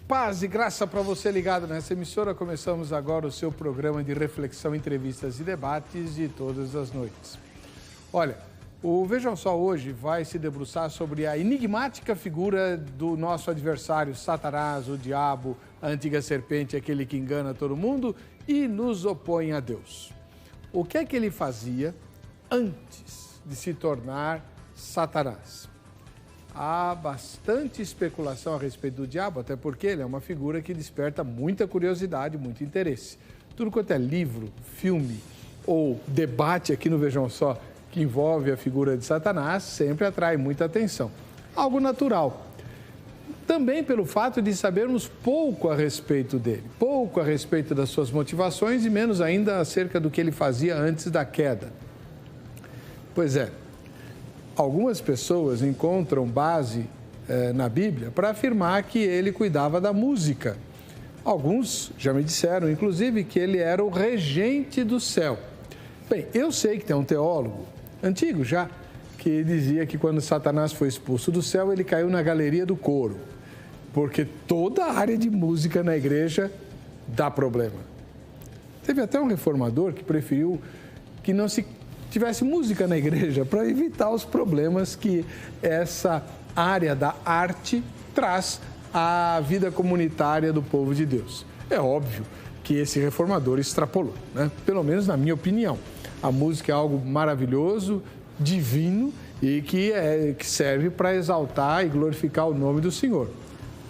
Paz e graça para você ligado nessa emissora. Começamos agora o seu programa de reflexão, entrevistas e debates de todas as noites. Olha, o Vejam Só hoje vai se debruçar sobre a enigmática figura do nosso adversário, Satanás, o diabo, a antiga serpente, aquele que engana todo mundo e nos opõe a Deus. O que é que ele fazia antes de se tornar Satanás? Há bastante especulação a respeito do diabo, até porque ele é uma figura que desperta muita curiosidade, muito interesse. Tudo quanto é livro, filme ou debate aqui no Vejam Só que envolve a figura de Satanás sempre atrai muita atenção. Algo natural. Também pelo fato de sabermos pouco a respeito dele, pouco a respeito das suas motivações e menos ainda acerca do que ele fazia antes da queda. Pois é. Algumas pessoas encontram base na Bíblia para afirmar que ele cuidava da música. Alguns já me disseram, inclusive, que ele era o regente do céu. Bem, eu sei que tem um teólogo, antigo já, que dizia que quando Satanás foi expulso do céu, ele caiu na galeria do coro, porque toda a área de música na igreja dá problema. Teve até um reformador que preferiu que não se tivesse música na igreja para evitar os problemas que essa área da arte traz à vida comunitária do povo de Deus. É óbvio que esse reformador extrapolou, né? Pelo menos na minha opinião. A música é algo maravilhoso, divino e que serve para exaltar e glorificar o nome do Senhor.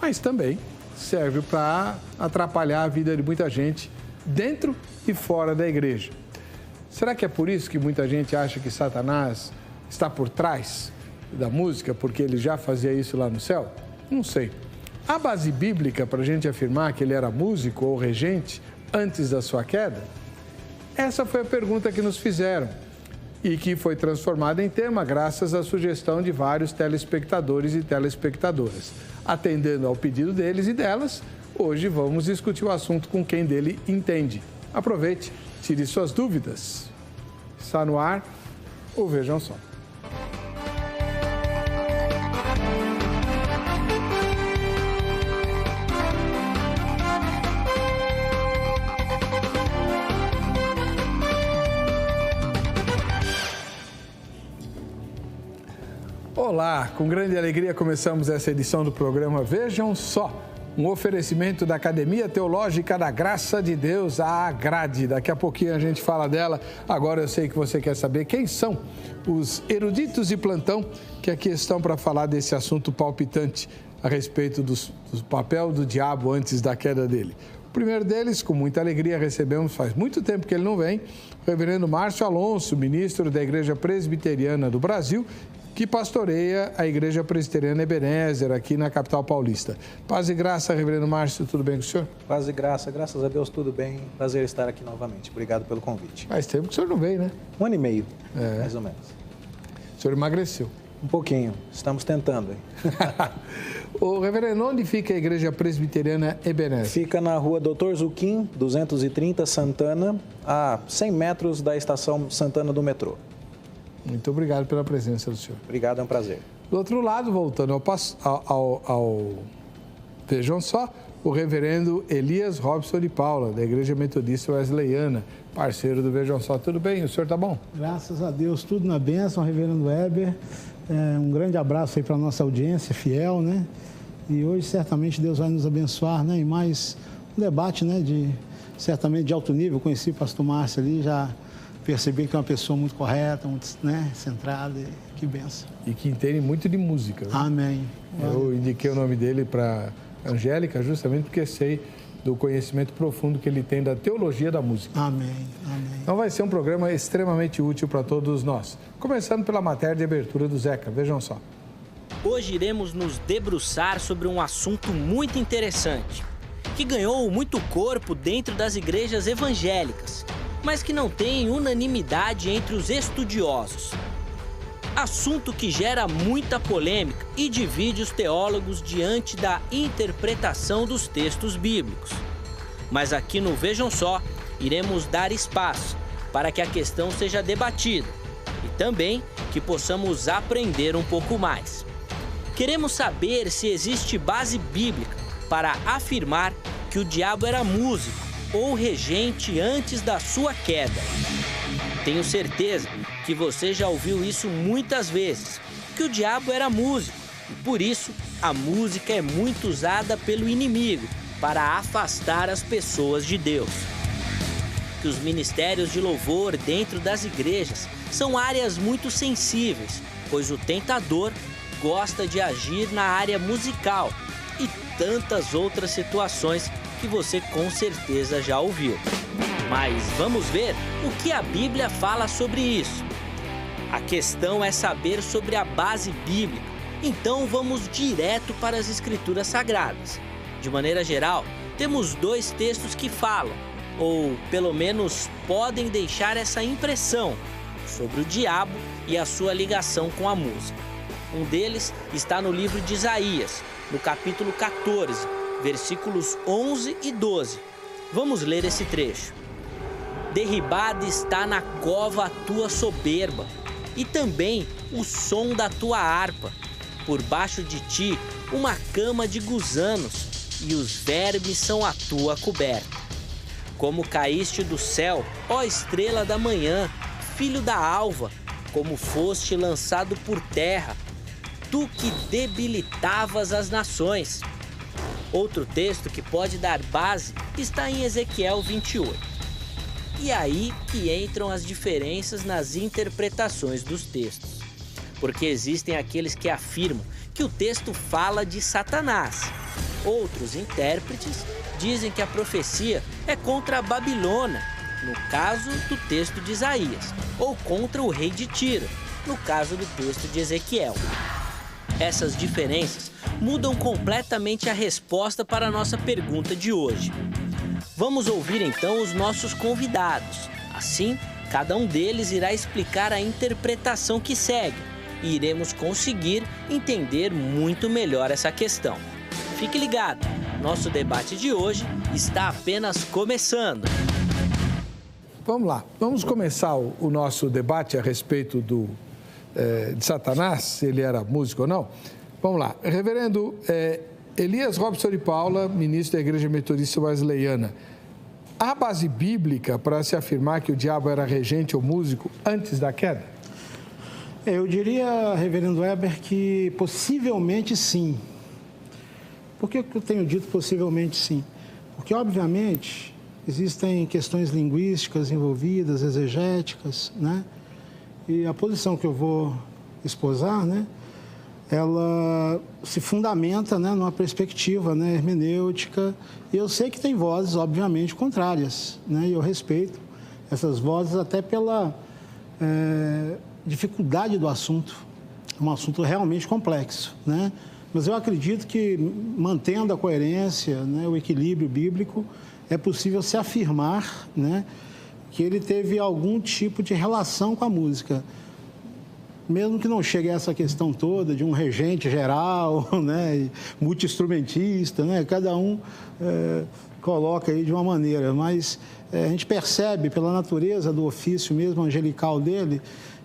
Mas também serve para atrapalhar a vida de muita gente dentro e fora da igreja. Será que é por isso que muita gente acha que Satanás está por trás da música, porque ele já fazia isso lá no céu? Não sei. Há base bíblica para a gente afirmar que ele era músico ou regente antes da sua queda? Essa foi a pergunta que nos fizeram e que foi transformada em tema graças à sugestão de vários telespectadores e telespectadoras. Atendendo ao pedido deles e delas, hoje vamos discutir o assunto com quem dele entende. Aproveite. Tire suas dúvidas. Está no ar o Vejam Só. Olá, com grande alegria começamos essa edição do programa Vejam Só. Um oferecimento da Academia Teológica da Graça de Deus, a Agrade. Daqui a pouquinho a gente fala dela. Agora eu sei que você quer saber quem são os eruditos de plantão que aqui estão para falar desse assunto palpitante a respeito do papel do diabo antes da queda dele. O primeiro deles, com muita alegria, recebemos, faz muito tempo que ele não vem, o reverendo Márcio Alonso, ministro da Igreja Presbiteriana do Brasil, que pastoreia a Igreja Presbiteriana Ebenezer, aqui na capital paulista. Paz e graça, reverendo Márcio, tudo bem com o senhor? Paz e graça, graças a Deus, tudo bem. Prazer estar aqui novamente. Obrigado pelo convite. Faz tempo que o senhor não veio, né? 1 ano e meio, mais ou menos. O senhor emagreceu? Um pouquinho, estamos tentando. Ô, reverendo, onde fica a Igreja Presbiteriana Ebenezer? Fica na rua Doutor Zuquim, 230, Santana, a 100 metros da estação Santana do metrô. Muito obrigado pela presença do senhor. Obrigado, é um prazer. Do outro lado, voltando ao Vejam Só, o reverendo Elias Robson de Paula, da Igreja Metodista Wesleyana, parceiro do Vejam Só. Tudo bem? O senhor está bom? Graças a Deus, tudo na bênção, reverendo Weber. Um grande abraço aí para a nossa audiência fiel, né? E hoje, certamente, Deus vai nos abençoar, né? E mais um debate, né? Certamente de alto nível. Eu conheci o pastor Márcio ali, já percebi que é uma pessoa muito correta, muito, né, centrada, que benção. E que entende muito de música. Né? Amém. Eu indiquei o nome dele para Angélica justamente porque sei do conhecimento profundo que ele tem da teologia da música. Amém. Amém. Então vai ser um programa extremamente útil para todos nós. Começando pela matéria de abertura do Zeca, vejam só. Hoje iremos nos debruçar sobre um assunto muito interessante, que ganhou muito corpo dentro das igrejas evangélicas, mas que não tem unanimidade entre os estudiosos. Assunto que gera muita polêmica e divide os teólogos diante da interpretação dos textos bíblicos. Mas aqui no Vejam Só, iremos dar espaço para que a questão seja debatida e também que possamos aprender um pouco mais. Queremos saber se existe base bíblica para afirmar que o diabo era músico ou regente antes da sua queda. Tenho certeza que você já ouviu isso muitas vezes, que o diabo era músico, e por isso a música é muito usada pelo inimigo para afastar as pessoas de Deus. Que os ministérios de louvor dentro das igrejas são áreas muito sensíveis, pois o tentador gosta de agir na área musical e tantas outras situações que você com certeza já ouviu. Mas vamos ver o que a Bíblia fala sobre isso. A questão é saber sobre a base bíblica, então vamos direto para as Escrituras Sagradas. De maneira geral, temos 2 textos que falam, ou pelo menos podem deixar essa impressão, sobre o diabo e a sua ligação com a música. Um deles está no livro de Isaías, no capítulo 14, versículos 11 e 12. Vamos ler esse trecho. Derribada está na cova a tua soberba, e também o som da tua harpa. Por baixo de ti, uma cama de gusanos, e os vermes são a tua coberta. Como caíste do céu, ó estrela da manhã, filho da alva, como foste lançado por terra, tu que debilitavas as nações. Outro texto que pode dar base está em Ezequiel 28. E aí que entram as diferenças nas interpretações dos textos. Porque existem aqueles que afirmam que o texto fala de Satanás. Outros intérpretes dizem que a profecia é contra a Babilônia, no caso do texto de Isaías, ou contra o rei de Tiro, no caso do texto de Ezequiel. Essas diferenças mudam completamente a resposta para a nossa pergunta de hoje. Vamos ouvir então os nossos convidados. Assim, cada um deles irá explicar a interpretação que segue e iremos conseguir entender muito melhor essa questão. Fique ligado, nosso debate de hoje está apenas começando. Vamos lá, vamos começar o nosso debate a respeito de Satanás, se ele era músico ou não. Vamos lá, reverendo Elias Robson de Paula, ministro da Igreja Metodista Wesleyana. Há base bíblica para se afirmar que o diabo era regente ou músico antes da queda? Eu diria, reverendo Weber, que possivelmente sim. Por que eu tenho dito possivelmente sim? Porque, obviamente, existem questões linguísticas envolvidas, exegéticas, né? E a posição que eu vou esposar, né, ela se fundamenta, né, numa perspectiva, né, hermenêutica. E eu sei que tem vozes, obviamente, contrárias, né? E eu respeito essas vozes até pela dificuldade do assunto. É um assunto realmente complexo, né? Mas eu acredito que, mantendo a coerência, né, o equilíbrio bíblico, é possível se afirmar, né, que ele teve algum tipo de relação com a música. Mesmo que não chegue a essa questão toda de um regente geral, né, multi-instrumentista, né, cada um coloca aí de uma maneira, mas a gente percebe pela natureza do ofício mesmo angelical dele,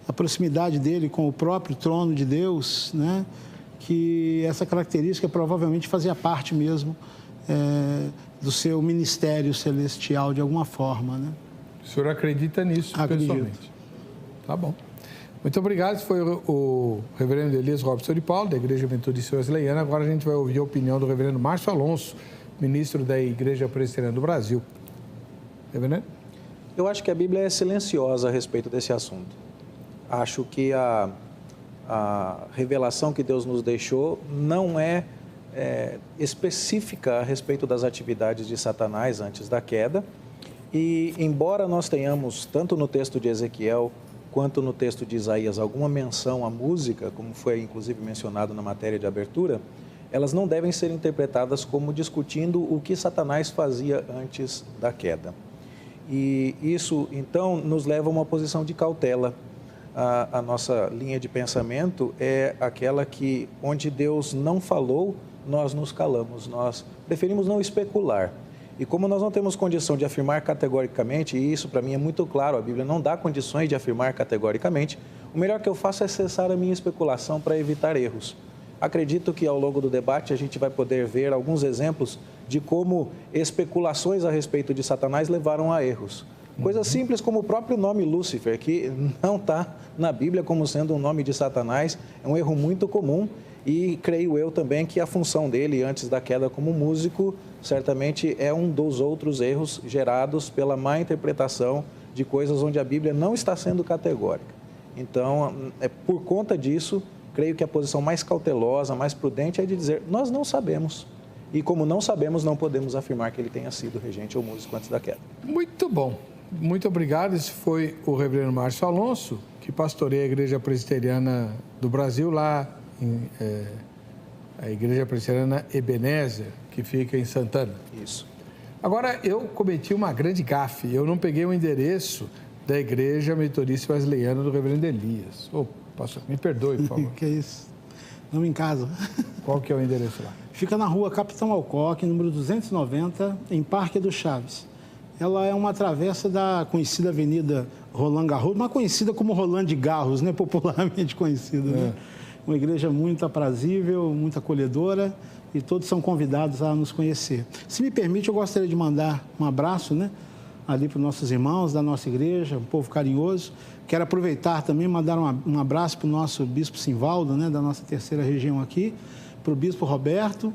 a proximidade dele com o próprio trono de Deus, né, que essa característica provavelmente fazia parte mesmo do seu ministério celestial de alguma forma, né? O senhor acredita nisso pessoalmente? Tá bom. Muito obrigado. Esse foi o reverendo Elias Robson de Paula, da Igreja Metodista Wesleyana. Agora a gente vai ouvir a opinião do reverendo Márcio Alonso, ministro da Igreja Presbiteriana do Brasil. Reverendo? Eu acho que a Bíblia é silenciosa a respeito desse assunto. Acho que a revelação que Deus nos deixou não é específica a respeito das atividades de Satanás antes da queda. E, embora nós tenhamos, tanto no texto de Ezequiel quanto no texto de Isaías, alguma menção à música, como foi inclusive mencionado na matéria de abertura, elas não devem ser interpretadas como discutindo o que Satanás fazia antes da queda. E isso, então, nos leva a uma posição de cautela. A nossa linha de pensamento é aquela que, onde Deus não falou, nós nos calamos, nós preferimos não especular. E como nós não temos condição de afirmar categoricamente, e isso para mim é muito claro, a Bíblia não dá condições de afirmar categoricamente, o melhor que eu faço é cessar a minha especulação para evitar erros. Acredito que ao longo do debate a gente vai poder ver alguns exemplos de como especulações a respeito de Satanás levaram a erros. Coisas simples como o próprio nome Lúcifer, que não está na Bíblia como sendo um nome de Satanás, é um erro muito comum e creio eu também que a função dele antes da queda como músico certamente é um dos outros erros gerados pela má interpretação de coisas onde a Bíblia não está sendo categórica. Então, por conta disso, creio que a posição mais cautelosa, mais prudente é de dizer, nós não sabemos. E como não sabemos, não podemos afirmar que ele tenha sido regente ou músico antes da queda. Muito bom. Muito obrigado. Esse foi o reverendo Márcio Alonso, que pastoreia a Igreja Presbiteriana do Brasil, lá a Igreja Presbiteriana Ebenezer, que fica em Santana. Isso. Agora, eu cometi uma grande gafe. Eu não peguei o endereço da Igreja Metodista Wesleyana do reverendo Elias. Ô, pastor, me perdoe, por favor. Que é isso? Não em casa. Qual que é o endereço lá? Fica na rua Capitão Alcoque, número 290, em Parque do Chaves. Ela é uma travessa da conhecida Avenida Roland Garros, mas conhecida como Roland de Garros, né? Popularmente conhecida, né? Uma igreja muito aprazível, muito acolhedora e todos são convidados a nos conhecer. Se me permite, eu gostaria de mandar um abraço, né? Ali para os nossos irmãos da nossa igreja, um povo carinhoso. Quero aproveitar também e mandar um abraço para o nosso bispo Simvaldo, né? Da nossa terceira região aqui, para o bispo Roberto,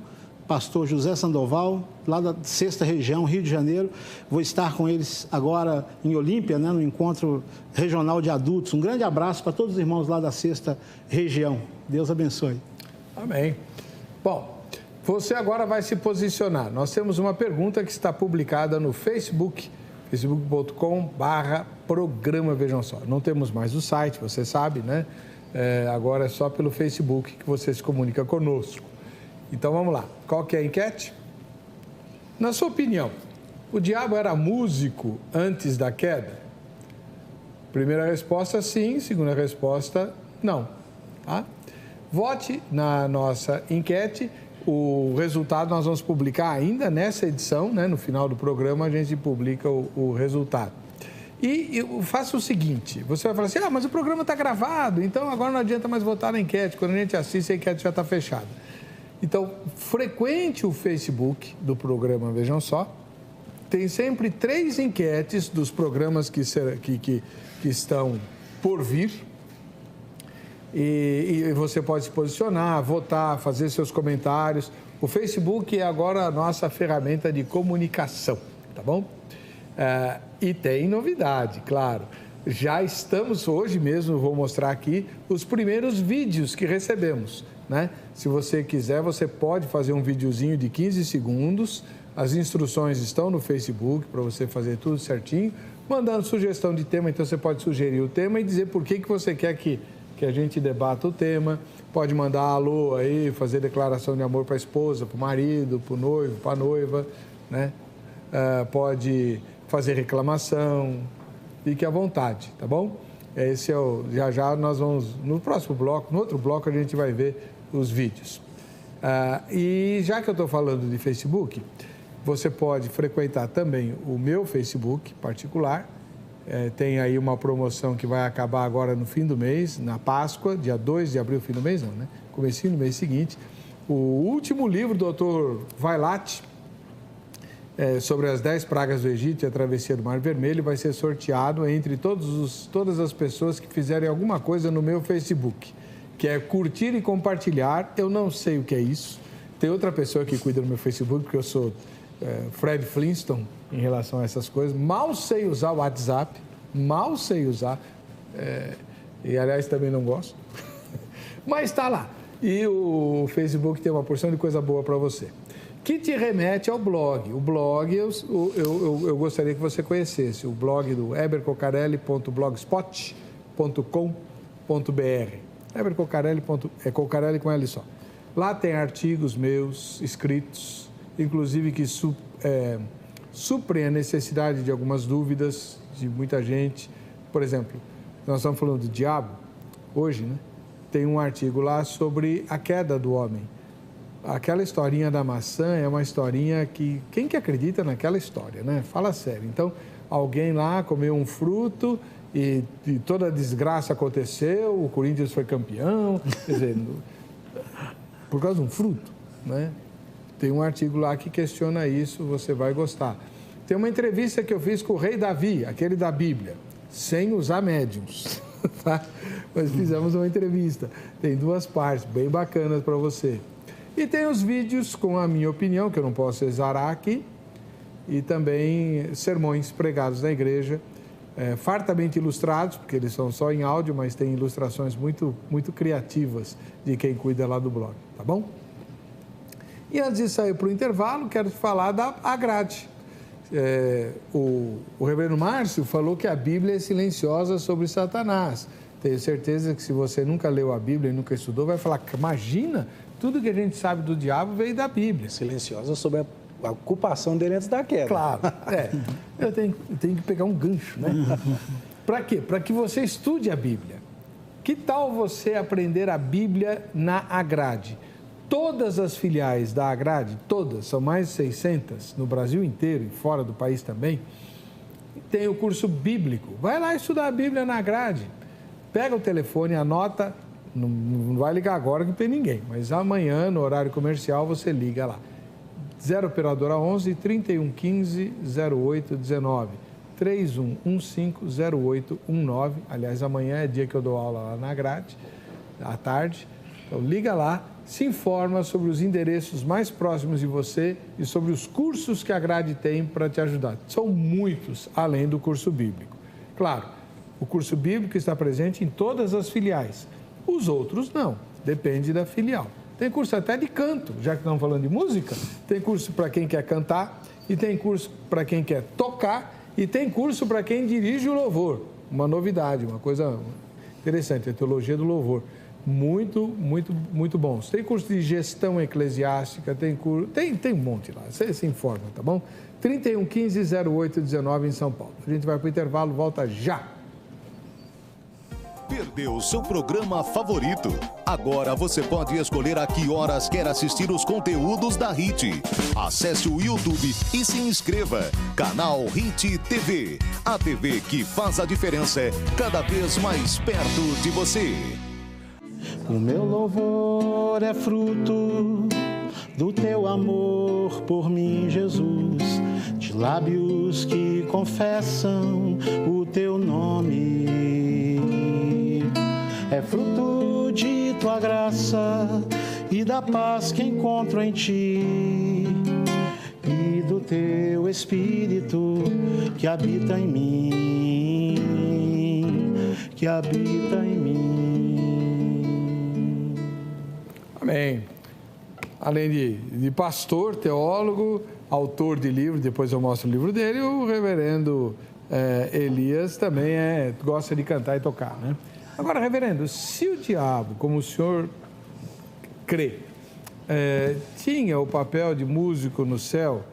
pastor José Sandoval, lá da 6ª região, Rio de Janeiro. Vou estar com eles agora em Olímpia, né, no encontro regional de adultos. Um grande abraço para todos os irmãos lá da 6ª região. Deus abençoe. Amém. Bom, você agora vai se posicionar. Nós temos uma pergunta que está publicada no Facebook, facebook.com/programa Vejam Só. Não temos mais o site, você sabe, né? Agora é só pelo Facebook que você se comunica conosco. Então, vamos lá. Qual que é a enquete? Na sua opinião, o diabo era músico antes da queda? Primeira resposta, sim. Segunda resposta, não. Tá? Vote na nossa enquete. O resultado nós vamos publicar ainda nessa edição, né? No final do programa a gente publica o resultado. E eu faço o seguinte, você vai falar assim, mas o programa está gravado, então agora não adianta mais votar na enquete. Quando a gente assiste, a enquete já está fechada. Então, frequente o Facebook do programa Vejam Só. Tem sempre 3 enquetes dos programas que estão por vir. E você pode se posicionar, votar, fazer seus comentários. O Facebook é agora a nossa ferramenta de comunicação, tá bom? E tem novidade, claro. Já estamos, hoje mesmo, vou mostrar aqui, os primeiros vídeos que recebemos. Né? Se você quiser, você pode fazer um videozinho de 15 segundos. As instruções estão no Facebook para você fazer tudo certinho. Mandando sugestão de tema, então você pode sugerir o tema e dizer por que você quer que a gente debata o tema. Pode mandar alô aí, fazer declaração de amor para a esposa, para o marido, para o noivo, para a noiva. Né? Pode fazer reclamação. Fique à vontade, tá bom? Esse é o... Já nós vamos... No próximo bloco, no outro bloco, a gente vai ver os vídeos. E já que eu estou falando de Facebook, você pode frequentar também o meu Facebook particular. Tem aí uma promoção que vai acabar agora no fim do mês, na Páscoa, dia 2 de abril, fim do mês não, né? Comecinho do mês seguinte. O último livro do Dr. Vailate, sobre as 10 pragas do Egito e a travessia do Mar Vermelho, vai ser sorteado entre todas as pessoas que fizerem alguma coisa no meu Facebook, que é curtir e compartilhar. Eu não sei o que é isso. Tem outra pessoa que cuida do meu Facebook, porque eu sou Fred Flintstone em relação a essas coisas. Mal sei usar o WhatsApp, mal sei usar. E, aliás, também não gosto. Mas está lá. E o Facebook tem uma porção de coisa boa para você. Que te remete ao blog. O blog eu gostaria que você conhecesse. O blog do hebercocarelli.blogspot.com.br. Heber Cocarelli, Cocarelli com L só. Lá tem artigos meus escritos, inclusive que suprem a necessidade de algumas dúvidas de muita gente. Por exemplo, nós estamos falando do diabo hoje, né? Tem um artigo lá sobre a queda do homem. Aquela historinha da maçã é uma historinha que... Quem que acredita naquela história, né? Fala sério. Então, alguém lá comeu um fruto e toda a desgraça aconteceu, o Corinthians foi campeão. Quer dizer, Por causa de um fruto, né? Tem um artigo lá que questiona isso, você vai gostar. Tem uma entrevista que eu fiz com o rei Davi, aquele da Bíblia, sem usar médiums, tá? Mas fizemos uma entrevista. Tem 2 partes, bem bacanas para você. E tem os vídeos com a minha opinião, que eu não posso exarar aqui, e também sermões pregados na igreja, fartamente ilustrados, porque eles são só em áudio, mas tem ilustrações muito, muito criativas de quem cuida lá do blog, tá bom? E antes de sair para o intervalo, quero te falar da Agrade. O reverendo Márcio falou que a Bíblia é silenciosa sobre Satanás. Tenho certeza que se você nunca leu a Bíblia e nunca estudou, vai falar, imagina, tudo que a gente sabe do diabo veio da Bíblia. Silenciosa sobre a ocupação dele antes da queda. Claro, eu tenho que pegar um gancho, né? Para quê? Para que você estude a Bíblia. Que tal você aprender a Bíblia na Agrade? Todas as filiais da Agrade, todas, são mais de 600 no Brasil inteiro e fora do país também, tem o curso bíblico. Vai lá estudar a Bíblia na Agrade. Pega o telefone, anota, não vai ligar agora que não tem ninguém, mas amanhã, no horário comercial, você liga lá. 0 operadora 11 3115 0819 3115 0819. Aliás, amanhã é dia que eu dou aula lá na Agrade, à tarde. Então, liga lá, se informa sobre os endereços mais próximos de você e sobre os cursos que a Agrade tem para te ajudar. São muitos, além do curso bíblico. Claro, o curso bíblico está presente em todas as filiais. Os outros não, depende da filial. Tem curso até de canto, já que estamos falando de música. Tem curso para quem quer cantar, e tem curso para quem quer tocar, e tem curso para quem dirige o louvor. Uma novidade, uma coisa interessante, a teologia do louvor. Muito, muito, muito bons. Tem curso de gestão eclesiástica, tem um monte lá. Você se informa, tá bom? 3115 0819 em São Paulo. A gente vai para o intervalo, volta já. Perdeu seu programa favorito? Agora você pode escolher a que horas quer assistir os conteúdos da HIT. Acesse o YouTube e se inscreva. Canal HIT TV. A TV que faz a diferença cada vez mais perto de você. O meu louvor é fruto do teu amor por mim, Jesus, de lábios que confessam o teu nome. É fruto de tua graça e da paz que encontro em ti e do teu Espírito que habita em mim, que habita em mim. Amém. Além de pastor, teólogo, autor de livro, depois eu mostro o livro dele, o reverendo Elias também gosta de cantar e tocar, né? Agora, reverendo, se o diabo, como o senhor crê, tinha o papel de músico no céu,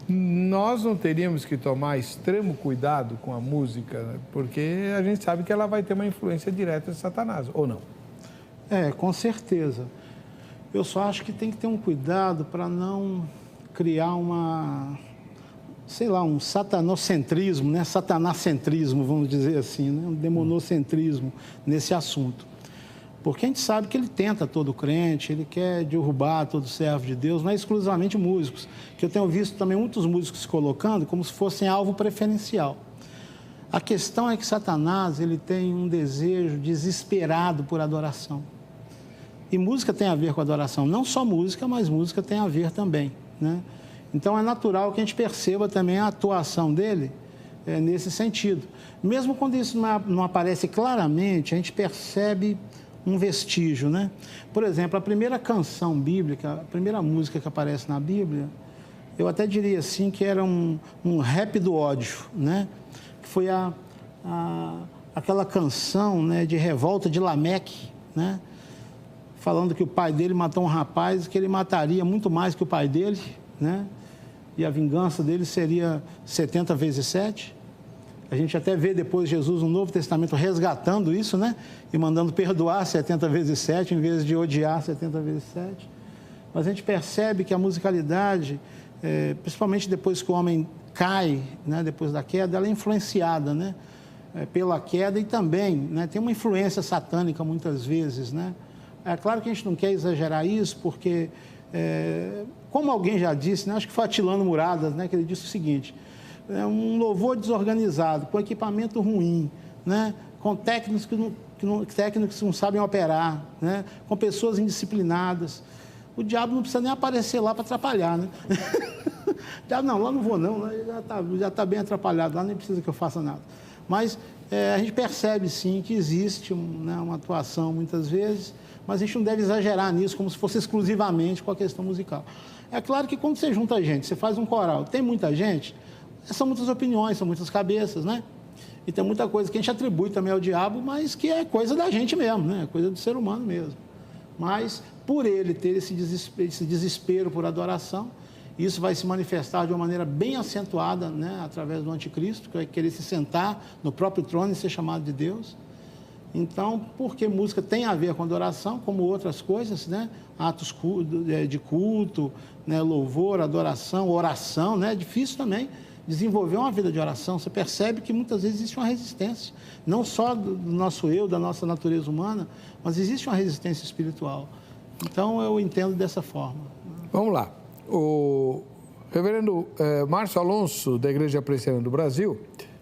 nós não teríamos que tomar extremo cuidado com a música, né? Porque a gente sabe que ela vai ter uma influência direta de Satanás, ou não? Com certeza. Eu só acho que tem que ter um cuidado para não criar um satanocentrismo, né? Satanacentrismo, vamos dizer assim, né? Um demonocentrismo nesse assunto. Porque a gente sabe que ele tenta todo crente, ele quer derrubar todo servo de Deus, não é exclusivamente músicos, que eu tenho visto também muitos músicos se colocando como se fossem alvo preferencial. A questão é que Satanás, ele tem um desejo desesperado por adoração. E música tem a ver com adoração, não só música, mas música tem a ver também, né? Então é natural que a gente perceba também a atuação dele nesse sentido. Mesmo quando isso não aparece claramente, a gente percebe um vestígio, né? Por exemplo, a primeira canção bíblica, a primeira música que aparece na Bíblia, eu até diria assim que era um rap do ódio, né? Que foi aquela canção, né, de revolta de Lameque, né? Falando que o pai dele matou um rapaz e que ele mataria muito mais que o pai dele, né? E a vingança dele seria 70 vezes 7. A gente até vê depois Jesus no Novo Testamento resgatando isso, né? E mandando perdoar 70 vezes 7 em vez de odiar 70 vezes 7. Mas a gente percebe que a musicalidade, principalmente depois que o homem cai, né? Depois da queda, ela é influenciada, né? Pela queda e também, né? Tem uma influência satânica muitas vezes, né? É claro que a gente não quer exagerar isso, porque, como alguém já disse, né, acho que foi Atilano Muradas, né, que ele disse o seguinte: um louvor desorganizado, com equipamento ruim, né, com técnicos que não sabem operar, né, com pessoas indisciplinadas. O diabo não precisa nem aparecer lá para atrapalhar, né? Diabo, não, lá não vou não, lá já tá bem atrapalhado, lá nem precisa que eu faça nada. Mas a gente percebe, sim, que existe uma atuação muitas vezes, mas a gente não deve exagerar nisso como se fosse exclusivamente com a questão musical. É claro que quando você junta gente, você faz um coral, tem muita gente, são muitas opiniões, são muitas cabeças, né? E tem muita coisa que a gente atribui também ao diabo, mas que é coisa da gente mesmo, né? Coisa do ser humano mesmo. Mas, por ele ter esse desespero por adoração, isso vai se manifestar de uma maneira bem acentuada, né? Através do anticristo, que vai querer se sentar no próprio trono e ser chamado de Deus. Então, porque música tem a ver com adoração, como outras coisas, né? Atos de culto, né? Louvor, adoração, oração, né? É difícil também desenvolver uma vida de oração. Você percebe que muitas vezes existe uma resistência, não só do nosso eu, da nossa natureza humana, mas existe uma resistência espiritual. Então, eu entendo dessa forma. Vamos lá. O reverendo Márcio Alonso, da Igreja Presbiteriana do Brasil,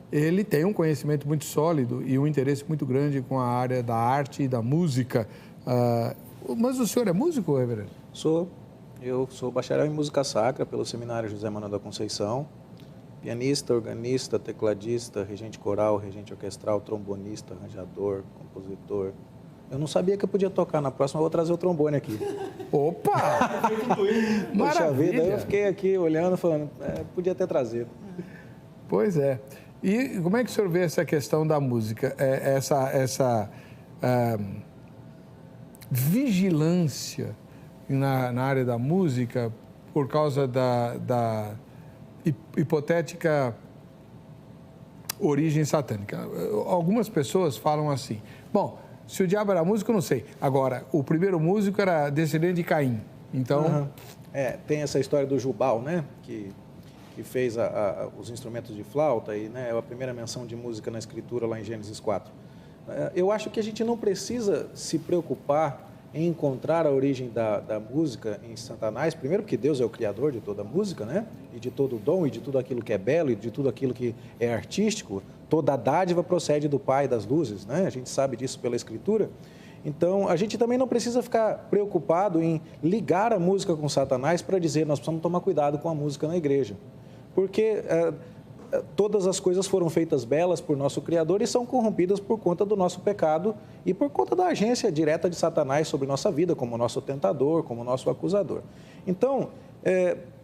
ele tem um conhecimento muito sólido e um interesse muito grande com a área da arte e da música. Mas o senhor é músico, reverendo? Sou. Eu sou bacharel em música sacra pelo Seminário José Manuel da Conceição. Pianista, organista, tecladista, regente coral, regente orquestral, trombonista, arranjador, compositor. Eu não sabia que eu podia tocar. Na próxima eu vou trazer o trombone aqui. Opa! Poxa vida, eu fiquei aqui olhando, falando, podia ter trazido. Pois é. E como é que o senhor vê essa questão da música? Essa vigilância na área da música por causa da hipotética origem satânica. Algumas pessoas falam assim, bom, se o diabo era músico, eu não sei. Agora, o primeiro músico era descendente de Caim, então... tem essa história do Jubal, né, que fez os instrumentos de flauta, e né, é a primeira menção de música na Escritura, lá em Gênesis 4. Eu acho que a gente não precisa se preocupar em encontrar a origem da música em Satanás, primeiro porque Deus é o criador de toda a música, né? E de todo o dom, e de tudo aquilo que é belo, e de tudo aquilo que é artístico. Toda a dádiva procede do Pai das luzes, né? A gente sabe disso pela Escritura. Então, a gente também não precisa ficar preocupado em ligar a música com Satanás para dizer nós precisamos tomar cuidado com a música na igreja. Porque todas as coisas foram feitas belas por nosso Criador e são corrompidas por conta do nosso pecado e por conta da agência direta de Satanás sobre nossa vida, como nosso tentador, como nosso acusador. Então,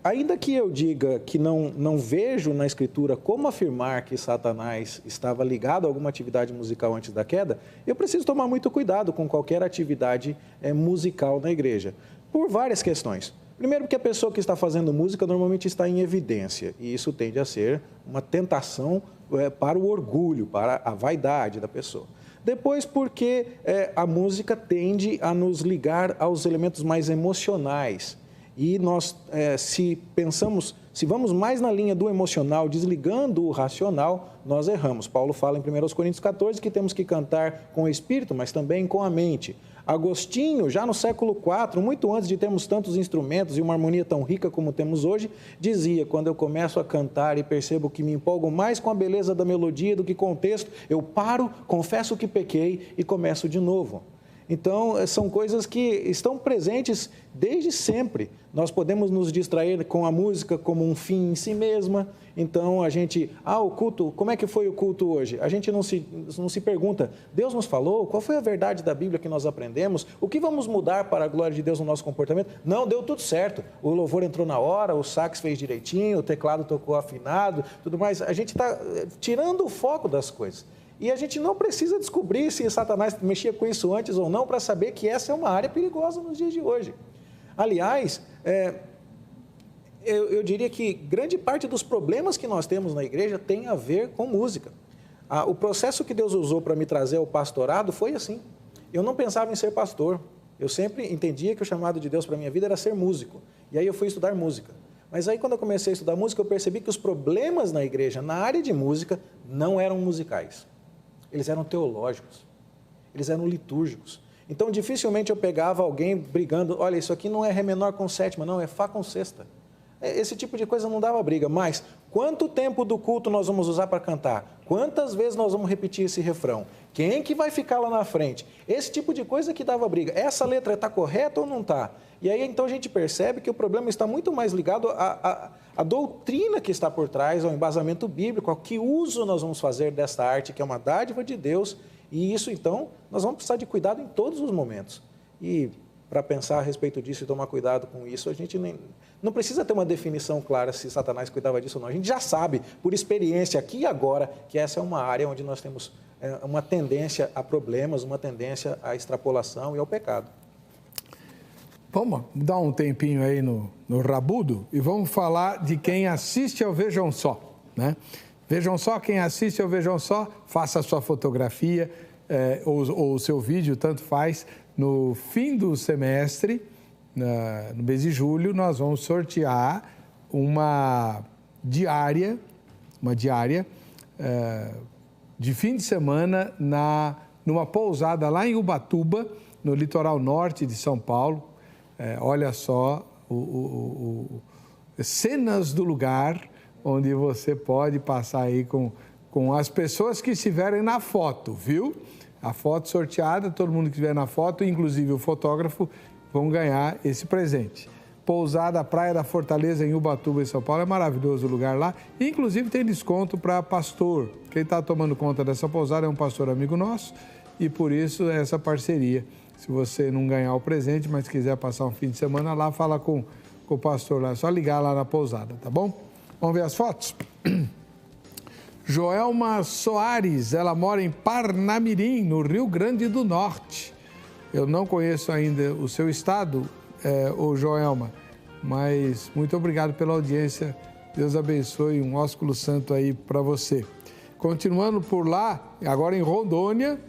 ainda que eu diga que não vejo na Escritura como afirmar que Satanás estava ligado a alguma atividade musical antes da queda, eu preciso tomar muito cuidado com qualquer atividade musical na igreja, por várias questões. Primeiro, porque a pessoa que está fazendo música normalmente está em evidência, e isso tende a ser uma tentação para o orgulho, para a vaidade da pessoa. Depois, porque a música tende a nos ligar aos elementos mais emocionais, e nós, se vamos mais na linha do emocional, desligando o racional, nós erramos. Paulo fala em 1 Coríntios 14 que temos que cantar com o espírito, mas também com a mente. Agostinho, já no século IV, muito antes de termos tantos instrumentos e uma harmonia tão rica como temos hoje, dizia, quando eu começo a cantar e percebo que me empolgo mais com a beleza da melodia do que com o texto, eu paro, confesso que pequei e começo de novo. Então, são coisas que estão presentes desde sempre. Nós podemos nos distrair com a música como um fim em si mesma. Então, a gente, o culto, como é que foi o culto hoje? A gente não se pergunta, Deus nos falou? Qual foi a verdade da Bíblia que nós aprendemos? O que vamos mudar para a glória de Deus no nosso comportamento? Não, deu tudo certo. O louvor entrou na hora, o sax fez direitinho, o teclado tocou afinado, tudo mais. A gente está tirando o foco das coisas. E a gente não precisa descobrir se Satanás mexia com isso antes ou não para saber que essa é uma área perigosa nos dias de hoje. Aliás, eu diria que grande parte dos problemas que nós temos na igreja tem a ver com música. O processo que Deus usou para me trazer ao pastorado foi assim. Eu não pensava em ser pastor. Eu sempre entendia que o chamado de Deus para a minha vida era ser músico. E aí eu fui estudar música. Mas aí quando eu comecei a estudar música, eu percebi que os problemas na igreja, na área de música, não eram musicais. Eles eram teológicos, eles eram litúrgicos. Então, dificilmente eu pegava alguém brigando, olha, isso aqui não é Ré menor com sétima, não, é Fá com sexta. Esse tipo de coisa não dava briga, mas quanto tempo do culto nós vamos usar para cantar? Quantas vezes nós vamos repetir esse refrão? Quem que vai ficar lá na frente? Esse tipo de coisa que dava briga. Essa letra está correta ou não está? E aí, então, a gente percebe que o problema está muito mais ligado à doutrina que está por trás, ao embasamento bíblico, ao que uso nós vamos fazer desta arte, que é uma dádiva de Deus. E isso, então, nós vamos precisar de cuidado em todos os momentos. E para pensar a respeito disso e tomar cuidado com isso, a gente não precisa ter uma definição clara se Satanás cuidava disso ou não. A gente já sabe, por experiência aqui e agora, que essa é uma área onde nós temos uma tendência a problemas, uma tendência à extrapolação e ao pecado. Vamos dar um tempinho aí no Rabudo e vamos falar de quem assiste ao Vejam Só, né? Vejam Só, quem assiste ao Vejam Só, faça a sua fotografia ou o seu vídeo, tanto faz. No fim do semestre, no mês de julho, nós vamos sortear uma diária de fim de semana numa pousada lá em Ubatuba, no litoral norte de São Paulo. Olha só, cenas do lugar onde você pode passar aí com as pessoas que estiverem na foto, viu? A foto sorteada, todo mundo que estiver na foto, inclusive o fotógrafo, vão ganhar esse presente. Pousada Praia da Fortaleza, em Ubatuba, em São Paulo, é maravilhoso o lugar lá. Inclusive tem desconto para pastor. Quem está tomando conta dessa pousada é um pastor amigo nosso e por isso essa parceria. Se você não ganhar o presente, mas quiser passar um fim de semana lá, fala com o pastor lá, é só ligar lá na pousada, tá bom? Vamos ver as fotos? Joelma Soares, ela mora em Parnamirim, no Rio Grande do Norte. Eu não conheço ainda o seu estado, ô Joelma, mas muito obrigado pela audiência. Deus abençoe, um ósculo santo aí para você. Continuando por lá, agora em Rondônia,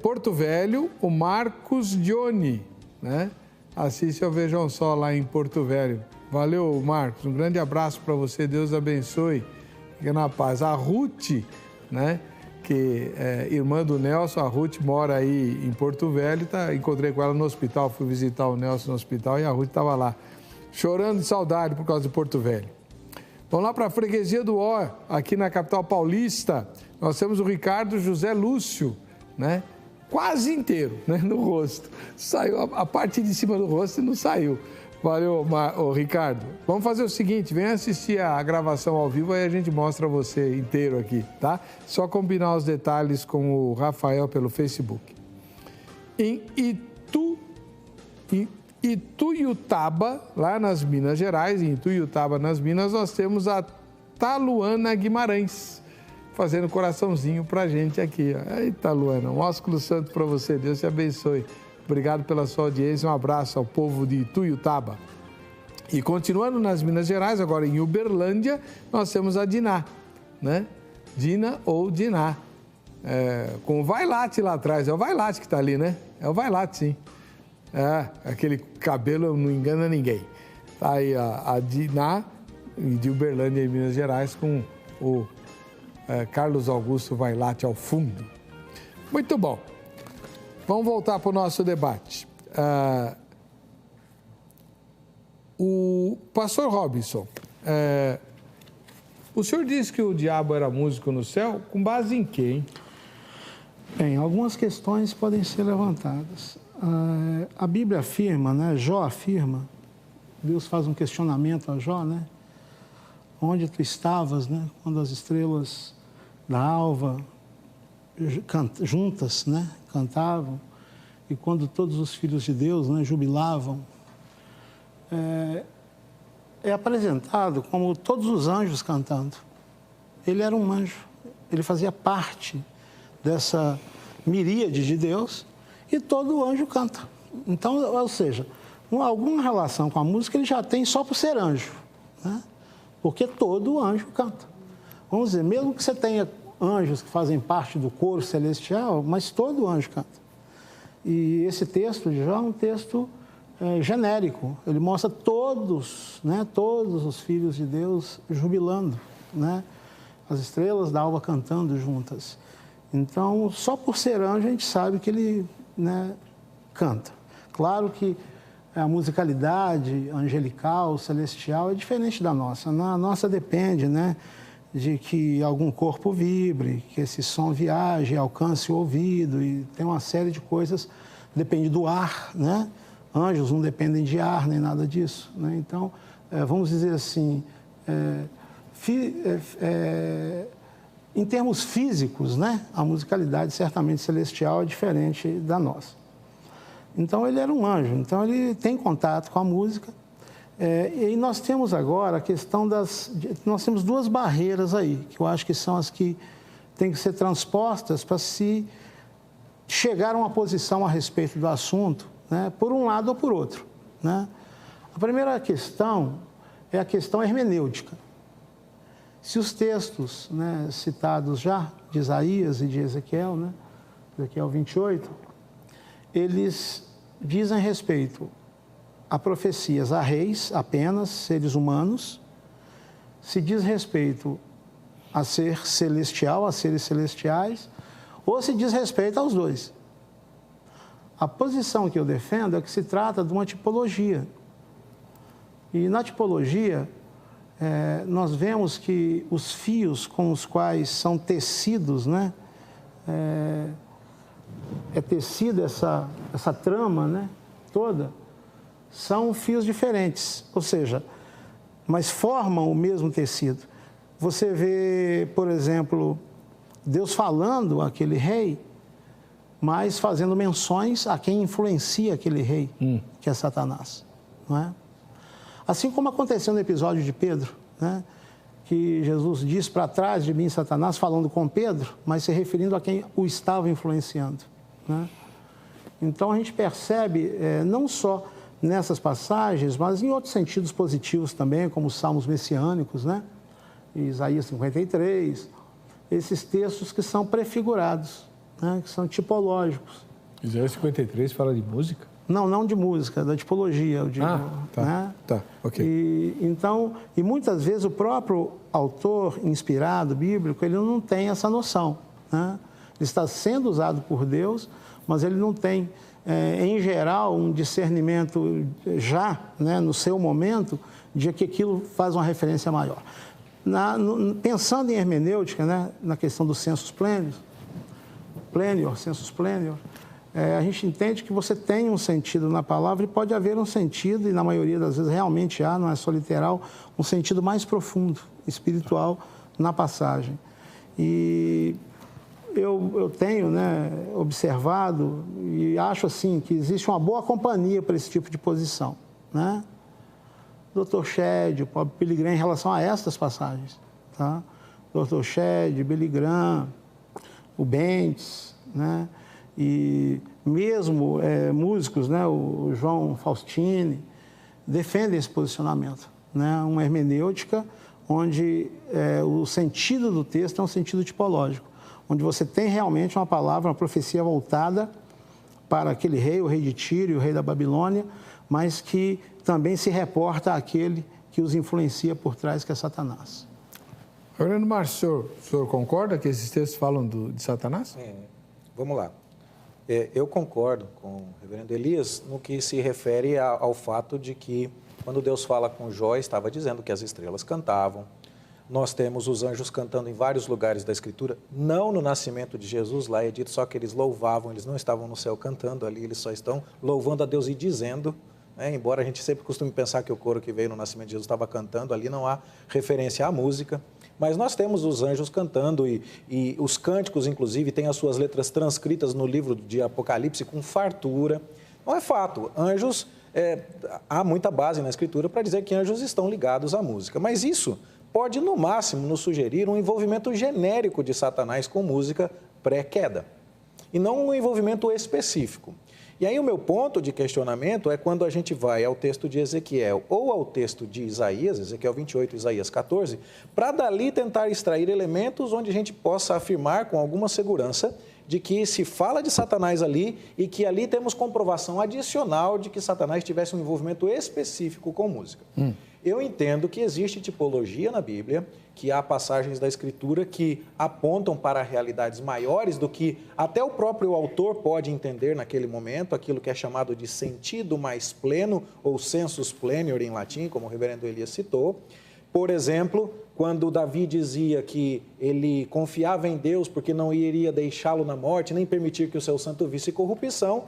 Porto Velho, o Marcos Dione, né? Assiste ao Vejam Só lá em Porto Velho. Valeu, Marcos, um grande abraço para você, Deus abençoe. Fica na paz. A Ruth, né, que é irmã do Nelson, a Ruth mora aí em Porto Velho, encontrei com ela no hospital, fui visitar o Nelson no hospital e a Ruth estava lá, chorando de saudade por causa de Porto Velho. Vamos lá para a freguesia do Ó, aqui na capital paulista, nós temos o Ricardo José Lúcio, né, quase inteiro, né, no rosto. Saiu a parte de cima do rosto e não saiu. Valeu, Ricardo. Vamos fazer o seguinte, vem assistir a gravação ao vivo, aí a gente mostra você inteiro aqui, tá? Só combinar os detalhes com o Rafael pelo Facebook. Em Ituiutaba, lá nas Minas Gerais, em Ituiutaba, nas Minas, nós temos a Taluana Guimarães, fazendo coraçãozinho pra gente aqui. Eita, Luana, um ósculo santo para você, Deus te abençoe. Obrigado pela sua audiência, um abraço ao povo de Ituiutaba. E continuando nas Minas Gerais, agora em Uberlândia, nós temos a Diná, né? Dina ou Diná, com o Vailate lá atrás, é o Vailate que está ali, né? É o Vailate, sim. Aquele cabelo não engana ninguém. Tá aí a Diná de Uberlândia, em Minas Gerais, com o Carlos Augusto Vailate ao fundo. Muito bom. Vamos voltar para o nosso debate. O pastor Robinson, o senhor disse que o diabo era músico no céu, com base em quê, hein? Bem, algumas questões podem ser levantadas. A Bíblia afirma, né? Jó afirma, Deus faz um questionamento a Jó, né? Onde tu estavas, né? Quando as estrelas da alva juntas, né, cantavam, e quando todos os filhos de Deus, né, jubilavam, é apresentado como todos os anjos cantando. Ele era um anjo, ele fazia parte dessa miríade de Deus e todo anjo canta. Então, ou seja, alguma relação com a música ele já tem só por ser anjo, né? Porque todo anjo canta. Vamos dizer, mesmo que você tenha anjos que fazem parte do coro celestial, mas todo anjo canta. E esse texto de Jó é um texto genérico. Ele mostra todos, né, todos os filhos de Deus jubilando, né, as estrelas da alva cantando juntas. Então, só por ser anjo, a gente sabe que ele, né, canta. Claro que a musicalidade angelical, celestial, é diferente da nossa. A nossa depende, né, de que algum corpo vibre, que esse som viaje, alcance o ouvido, e tem uma série de coisas, depende do ar, né? Anjos não dependem de ar, nem nada disso, né? Então, vamos dizer assim, em termos físicos, né, a musicalidade certamente celestial é diferente da nossa. Então, ele era um anjo, então ele tem contato com a música. E nós temos agora a questão nós temos duas barreiras aí, que eu acho que são as que têm que ser transpostas para se chegar a uma posição a respeito do assunto, né, por um lado ou por outro, né? A primeira questão é a questão hermenêutica. Se os textos, né, citados já, de Isaías e de Ezequiel, né, Ezequiel 28, eles dizem respeito a profecias a reis apenas, seres humanos, se diz respeito a ser celestial, a seres celestiais, ou se diz respeito aos dois. A posição que eu defendo é que se trata de uma tipologia. E na tipologia, nós vemos que os fios com os quais são tecidos, né, tecida essa trama, né, toda, são fios diferentes, ou seja, mas formam o mesmo tecido. Você vê, por exemplo, Deus falando àquele rei, mas fazendo menções a quem influencia aquele rei, que é Satanás, não é? Assim como aconteceu no episódio de Pedro, né, que Jesus diz para trás de mim, Satanás, falando com Pedro, mas se referindo a quem o estava influenciando, né? Então a gente percebe, não só nessas passagens, mas em outros sentidos positivos também, como os salmos messiânicos, né? Isaías 53, esses textos que são prefigurados, né? Que são tipológicos. Isaías 53 fala de música? Não de música, da tipologia, eu digo. Tá, né? Tá, ok. E muitas vezes o próprio autor inspirado, bíblico, ele não tem essa noção, né? Ele está sendo usado por Deus, mas ele não tem, em geral, um discernimento já, né, no seu momento, de que aquilo faz uma referência maior. Pensando em hermenêutica, né, na questão dos sensus sensus plenior, a gente entende que você tem um sentido na palavra e pode haver um sentido, e na maioria das vezes realmente há, não é só literal, um sentido mais profundo, espiritual, na passagem. E eu tenho, né, observado e acho assim que existe uma boa companhia para esse tipo de posição, né? Dr. Shedd, o próprio Billy Graham, em relação a estas passagens, tá? Dr. Shedd, Billy Graham, o Bentes, né? E mesmo músicos, né, o João Faustini, defendem esse posicionamento, né? Uma hermenêutica onde o sentido do texto é um sentido tipológico, onde você tem realmente uma palavra, uma profecia voltada para aquele rei, o rei de Tiro e o rei da Babilônia, mas que também se reporta àquele que os influencia por trás, que é Satanás. Reverendo Márcio, o senhor concorda que esses textos falam de Satanás? Vamos lá. Eu concordo com o reverendo Elias no que se refere ao fato de que, quando Deus fala com Jó, estava dizendo que as estrelas cantavam. Nós temos os anjos cantando em vários lugares da Escritura, não no nascimento de Jesus, lá é dito só que eles louvavam, eles não estavam no céu cantando ali, eles só estão louvando a Deus e dizendo, né? Embora a gente sempre costume pensar que o coro que veio no nascimento de Jesus estava cantando, ali não há referência à música, mas nós temos os anjos cantando e os cânticos, inclusive, têm as suas letras transcritas no livro de Apocalipse com fartura. Não é fato, anjos, há muita base na Escritura para dizer que anjos estão ligados à música, mas isso pode, no máximo, nos sugerir um envolvimento genérico de Satanás com música pré-queda, e não um envolvimento específico. E aí o meu ponto de questionamento é quando a gente vai ao texto de Ezequiel ou ao texto de Isaías, Ezequiel 28, Isaías 14, para dali tentar extrair elementos onde a gente possa afirmar com alguma segurança de que se fala de Satanás ali e que ali temos comprovação adicional de que Satanás tivesse um envolvimento específico com música. Eu entendo que existe tipologia na Bíblia, que há passagens da Escritura que apontam para realidades maiores do que até o próprio autor pode entender naquele momento, aquilo que é chamado de sentido mais pleno, ou sensus plenior em latim, como o reverendo Elias citou. Por exemplo, quando Davi dizia que ele confiava em Deus porque não iria deixá-lo na morte, nem permitir que o seu santo visse corrupção,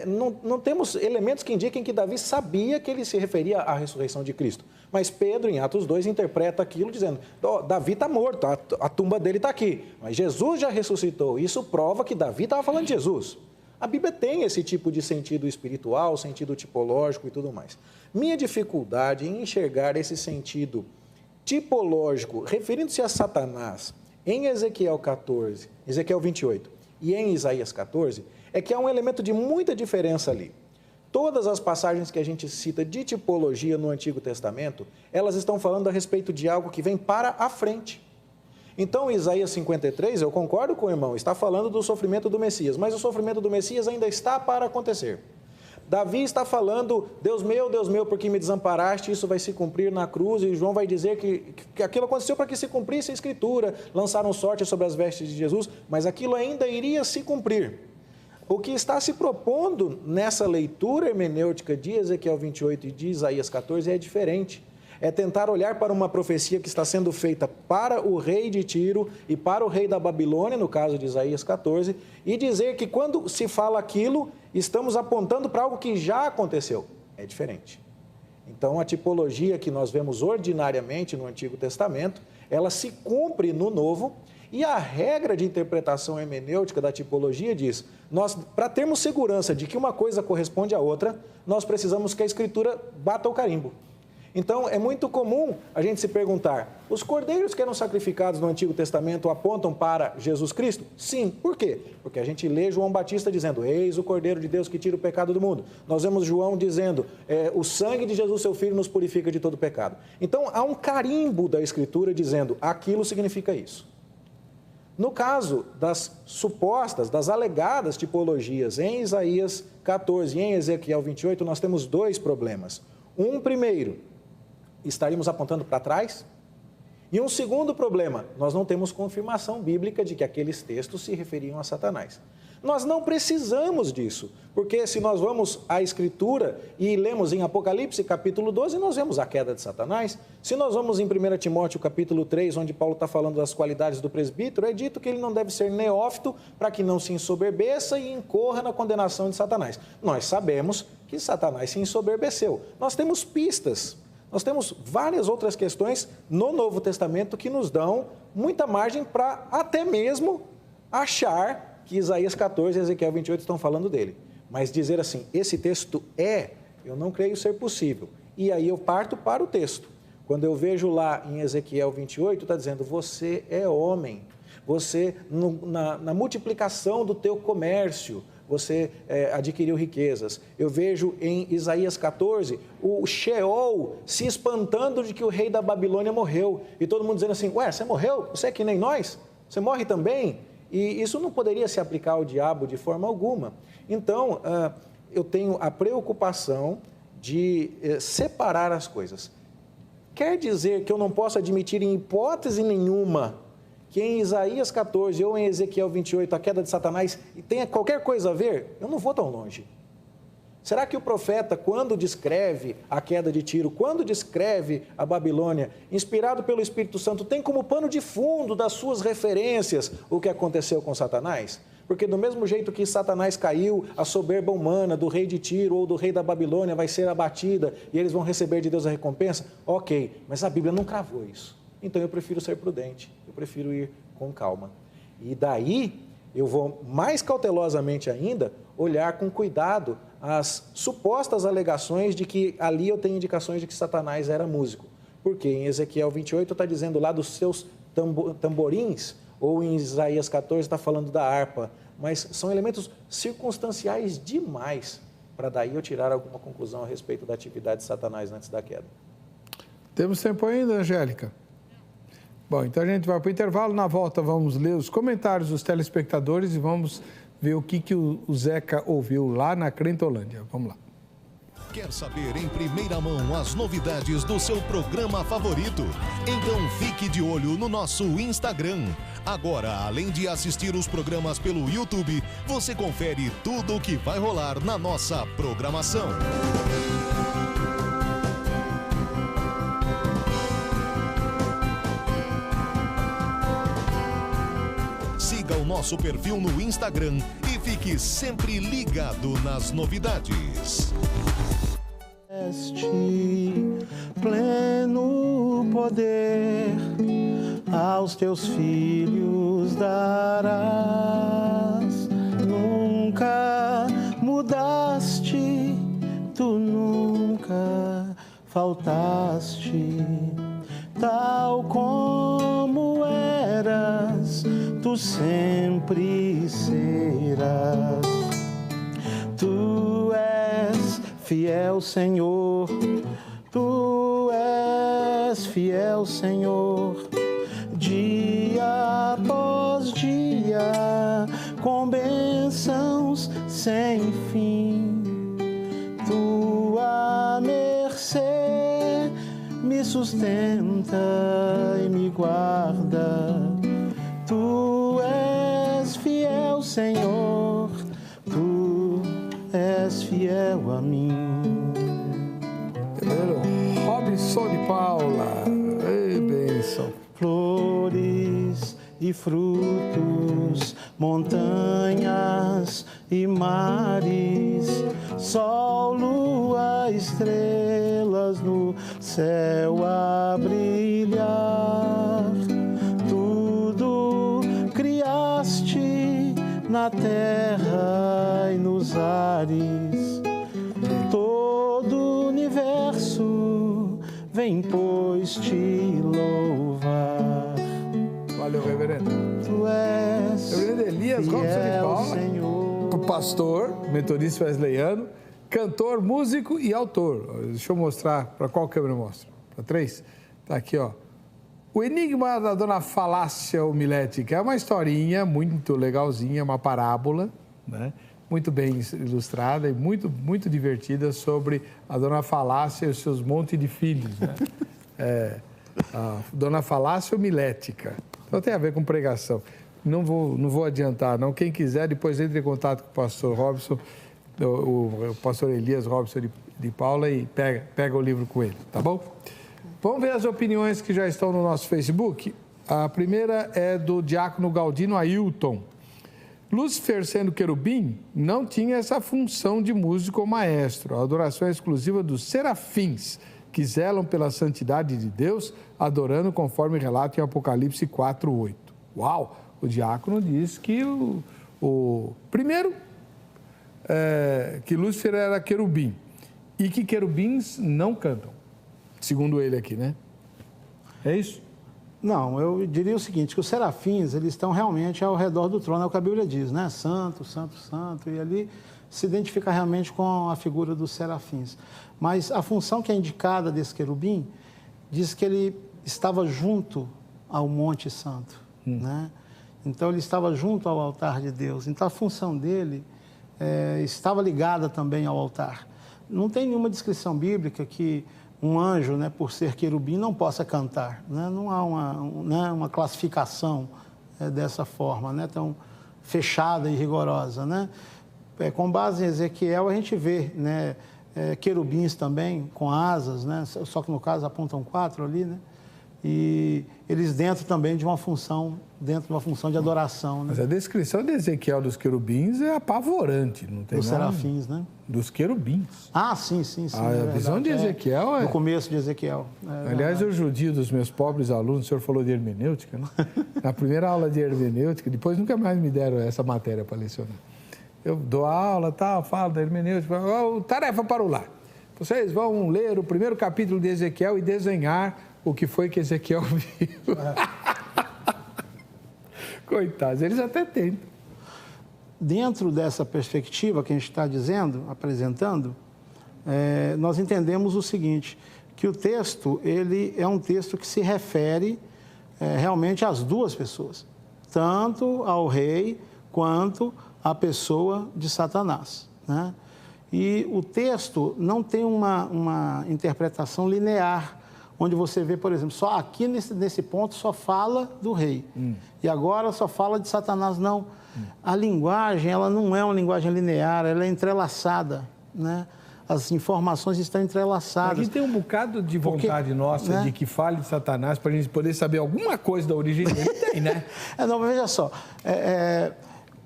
não temos elementos que indiquem que Davi sabia que ele se referia à ressurreição de Cristo. Mas Pedro, em Atos 2, interpreta aquilo dizendo, Davi está morto, a tumba dele está aqui, mas Jesus já ressuscitou. Isso prova que Davi estava falando de Jesus. A Bíblia tem esse tipo de sentido espiritual, sentido tipológico e tudo mais. Minha dificuldade em enxergar esse sentido tipológico, referindo-se a Satanás, em Ezequiel 14, Ezequiel 28 e em Isaías 14, é que há um elemento de muita diferença ali. Todas as passagens que a gente cita de tipologia no Antigo Testamento, elas estão falando a respeito de algo que vem para a frente. Então, Isaías 53, eu concordo com o irmão, está falando do sofrimento do Messias, mas o sofrimento do Messias ainda está para acontecer. Davi está falando, Deus meu, por que me desamparaste? Isso vai se cumprir na cruz, e João vai dizer que aquilo aconteceu para que se cumprisse a Escritura. Lançaram sorte sobre as vestes de Jesus, mas aquilo ainda iria se cumprir. O que está se propondo nessa leitura hermenêutica de Ezequiel 28 e de Isaías 14 é diferente. É tentar olhar para uma profecia que está sendo feita para o rei de Tiro e para o rei da Babilônia, no caso de Isaías 14, e dizer que quando se fala aquilo, estamos apontando para algo que já aconteceu. É diferente. Então, a tipologia que nós vemos ordinariamente no Antigo Testamento, ela se cumpre no Novo, e a regra de interpretação hermenêutica da tipologia diz, para termos segurança de que uma coisa corresponde à outra, nós precisamos que a Escritura bata o carimbo. Então, é muito comum a gente se perguntar, os cordeiros que eram sacrificados no Antigo Testamento apontam para Jesus Cristo? Sim. Por quê? Porque a gente lê João Batista dizendo, eis o Cordeiro de Deus que tira o pecado do mundo. Nós vemos João dizendo, o sangue de Jesus, seu Filho, nos purifica de todo pecado. Então, há um carimbo da Escritura dizendo, aquilo significa isso. No caso das supostas, das alegadas tipologias em Isaías 14 e em Ezequiel 28, nós temos dois problemas. Primeiro, estaríamos apontando para trás? E um segundo problema, nós não temos confirmação bíblica de que aqueles textos se referiam a Satanás. Nós não precisamos disso, porque se nós vamos à Escritura e lemos em Apocalipse capítulo 12, nós vemos a queda de Satanás. Se nós vamos em 1 Timóteo capítulo 3, onde Paulo está falando das qualidades do presbítero, é dito que ele não deve ser neófito para que não se ensoberbeça e incorra na condenação de Satanás. Nós sabemos que Satanás se ensoberbeceu. Nós temos pistas. Nós temos várias outras questões no Novo Testamento que nos dão muita margem para até mesmo achar que Isaías 14 e Ezequiel 28 estão falando dele. Mas dizer assim, esse texto eu não creio ser possível. E aí eu parto para o texto. Quando eu vejo lá em Ezequiel 28, está dizendo, você é homem, você na multiplicação do teu comércio, você adquiriu riquezas. Eu vejo em Isaías 14, o Sheol se espantando de que o rei da Babilônia morreu. E todo mundo dizendo assim, você morreu? Você é que nem nós? Você morre também? E isso não poderia se aplicar ao diabo de forma alguma. Então, eu tenho a preocupação de separar as coisas. Quer dizer que eu não posso admitir em hipótese nenhuma que em Isaías 14 ou em Ezequiel 28 a queda de Satanás tenha qualquer coisa a ver? Eu não vou tão longe. Será que o profeta, quando descreve a queda de Tiro, quando descreve a Babilônia, inspirado pelo Espírito Santo, tem como pano de fundo das suas referências o que aconteceu com Satanás? Porque do mesmo jeito que Satanás caiu, a soberba humana do rei de Tiro ou do rei da Babilônia vai ser abatida e eles vão receber de Deus a recompensa? Ok, mas a Bíblia não cravou isso. Então eu prefiro ser prudente, eu prefiro ir com calma. E daí eu vou mais cautelosamente ainda olhar com cuidado as supostas alegações de que ali eu tenho indicações de que Satanás era músico. Porque em Ezequiel 28 está dizendo lá dos seus tamborins, ou em Isaías 14 está falando da harpa. Mas são elementos circunstanciais demais para daí eu tirar alguma conclusão a respeito da atividade de Satanás antes da queda. Temos tempo ainda, Angélica? Bom, então a gente vai para o intervalo. Na volta vamos ler os comentários dos telespectadores e vamos ver o que o Zeca ouviu lá na Crentolândia. Vamos lá. Quer saber em primeira mão as novidades do seu programa favorito? Então fique de olho no nosso Instagram. Agora, além de assistir os programas pelo YouTube, você confere tudo o que vai rolar na nossa programação. Siga o nosso perfil no Instagram e fique sempre ligado nas novidades. Pleno poder aos teus filhos darás. Nunca mudaste, tu nunca faltaste. Tal como eras, tu sempre serás. Tu és fiel, Senhor, tu és fiel, Senhor, dia após dia, com bênçãos sem fim. Tua mercê me sustenta e me guarda. Tu és fiel, Senhor, tu és fiel a mim. Robson de Paula, ei, bênção. Flores e frutos, montanhas e mares, sol, lua, estrelas no céu a brilhar. Tudo criaste na terra e nos ares. Todo o universo vem, pois, te louvar. Valeu, reverendo. Tu és Reverendo Elias Robson de Paula, Senhor. pastor, metodista wesleyano, cantor, músico e autor. Deixa eu mostrar, para qual câmera eu mostro? Para 3? Tá aqui, ó. O Enigma da Dona Falácia Homilética é uma historinha muito legalzinha, uma parábola, né? Muito bem ilustrada e muito, muito divertida sobre a Dona Falácia e os seus montes de filhos, né? A Dona Falácia Homilética. Então tem a ver com pregação. Não vou adiantar, não. Quem quiser, depois entre em contato com o pastor Robson, o pastor Elias Robson de Paula, e pega o livro com ele, tá bom? Vamos ver as opiniões que já estão no nosso Facebook. A primeira é do diácono Galdino Ailton. Lúcifer, sendo querubim, não tinha essa função de músico ou maestro. A adoração é exclusiva dos serafins, que zelam pela santidade de Deus, adorando conforme relato em Apocalipse 4:8. Uau! O diácono diz que primeiro, que Lúcifer era querubim e que querubins não cantam, segundo ele aqui, né? É isso? Não, eu diria o seguinte, que os serafins, eles estão realmente ao redor do trono, é o que a Bíblia diz, né? Santo, santo, santo, e ali se identifica realmente com a figura dos serafins. Mas a função que é indicada desse querubim diz que ele estava junto ao Monte Santo, né? Então, ele estava junto ao altar de Deus. Então, a função dele estava ligada também ao altar. Não tem nenhuma descrição bíblica que um anjo, né, por ser querubim, não possa cantar, né? Não há uma classificação dessa forma, né, tão fechada e rigorosa, né? Com base em Ezequiel, a gente vê, né, querubins também com asas, né? Só que no caso apontam 4 ali, né? E eles dentro também de uma função de adoração, né? Mas a descrição de Ezequiel dos querubins é apavorante, não tem dos nada? serafins, né? Dos querubins. Ah, sim. A visão de Ezequiel no começo de Ezequiel. Aliás, eu judio dos meus pobres alunos, o senhor falou de hermenêutica, né? Na primeira aula de hermenêutica, depois nunca mais me deram essa matéria para lecionar. Eu dou aula, tal, falo da hermenêutica, tarefa para o lar. Vocês vão ler o primeiro capítulo de Ezequiel e desenhar o que foi que Ezequiel viu. Coitados, eles até tentam. Dentro dessa perspectiva que a gente está apresentando, nós entendemos o seguinte, que o texto, ele é um texto que se refere realmente às duas pessoas, tanto ao rei quanto à pessoa de Satanás, né? E o texto não tem uma interpretação linear, onde você vê, por exemplo, só aqui nesse ponto só fala do rei. E agora só fala de Satanás. Não. A linguagem, ela não é uma linguagem linear, ela é entrelaçada, né? As informações estão entrelaçadas. Aqui tem um bocado de vontade nossa, né, de que fale de Satanás para a gente poder saber alguma coisa da origem dele. Tem, né? Não, veja só.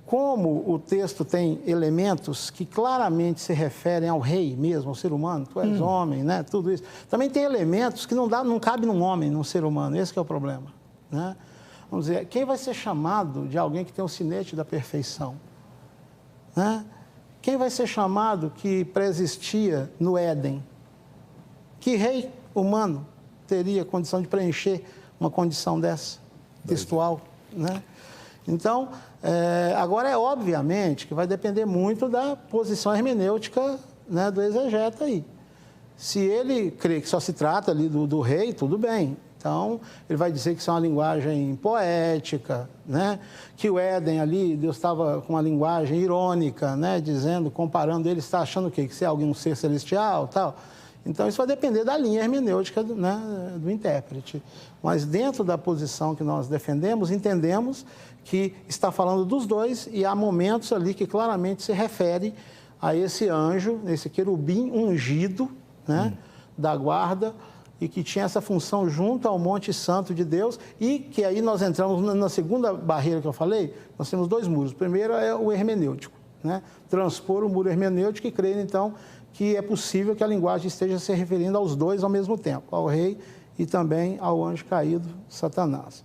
Como o texto tem elementos que claramente se referem ao rei mesmo, ao ser humano, tu és homem, né? Tudo isso. Também tem elementos que não cabe num homem, num ser humano. Esse que é o problema, né? Vamos dizer, quem vai ser chamado de alguém que tem o sinete da perfeição? Né? Quem vai ser chamado que preexistia no Éden? Que rei humano teria condição de preencher uma condição dessa, textual, né? Então, agora obviamente que vai depender muito da posição hermenêutica, né, do exegeta aí. Se ele crê que só se trata ali do rei, tudo bem. Então, ele vai dizer que isso é uma linguagem poética, né? Que o Éden ali, Deus estava com uma linguagem irônica, né? Dizendo, comparando ele, está achando o quê? Que se é alguém um ser celestial, tal. Então, isso vai depender da linha hermenêutica, né, do intérprete. Mas dentro da posição que nós defendemos, entendemos que está falando dos dois e há momentos ali que claramente se refere a esse anjo, esse querubim ungido, né, da guarda, e que tinha essa função junto ao Monte Santo de Deus, e que aí nós entramos na segunda barreira que eu falei. Nós temos dois muros. O primeiro é o hermenêutico, né? Transpor o muro hermenêutico e crer, então, que é possível que a linguagem esteja se referindo aos dois ao mesmo tempo, ao rei e também ao anjo caído, Satanás,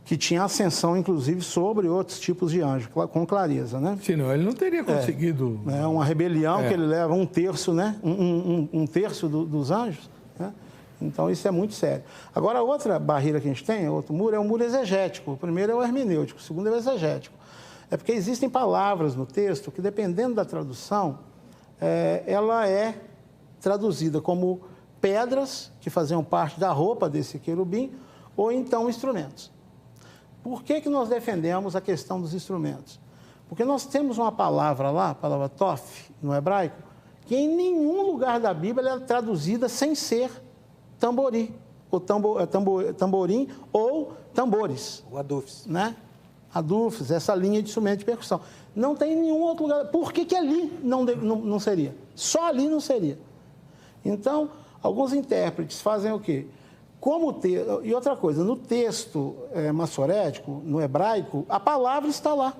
que tinha ascensão, inclusive, sobre outros tipos de anjos, com clareza, né? Senão ele não teria conseguido... É uma rebelião que ele leva um terço, né? Um terço dos anjos, né? Então, isso é muito sério. Agora, a outra barreira que a gente tem, outro muro, é o muro exegético. O primeiro é o hermenêutico, o segundo é o exegético. É porque existem palavras no texto que, dependendo da tradução, ela é traduzida como pedras que faziam parte da roupa desse querubim, ou então instrumentos. Por que nós defendemos a questão dos instrumentos? Porque nós temos uma palavra lá, a palavra tof, no hebraico, que em nenhum lugar da Bíblia ela é traduzida sem ser tamborim, ou tamborim, ou tambores. O adufes. Né? Adufes, essa linha de instrumento de percussão. Não tem em nenhum outro lugar. Por que ali não seria? Só ali não seria. Então, alguns intérpretes fazem o quê? E outra coisa, no texto massorético, no hebraico, a palavra está lá.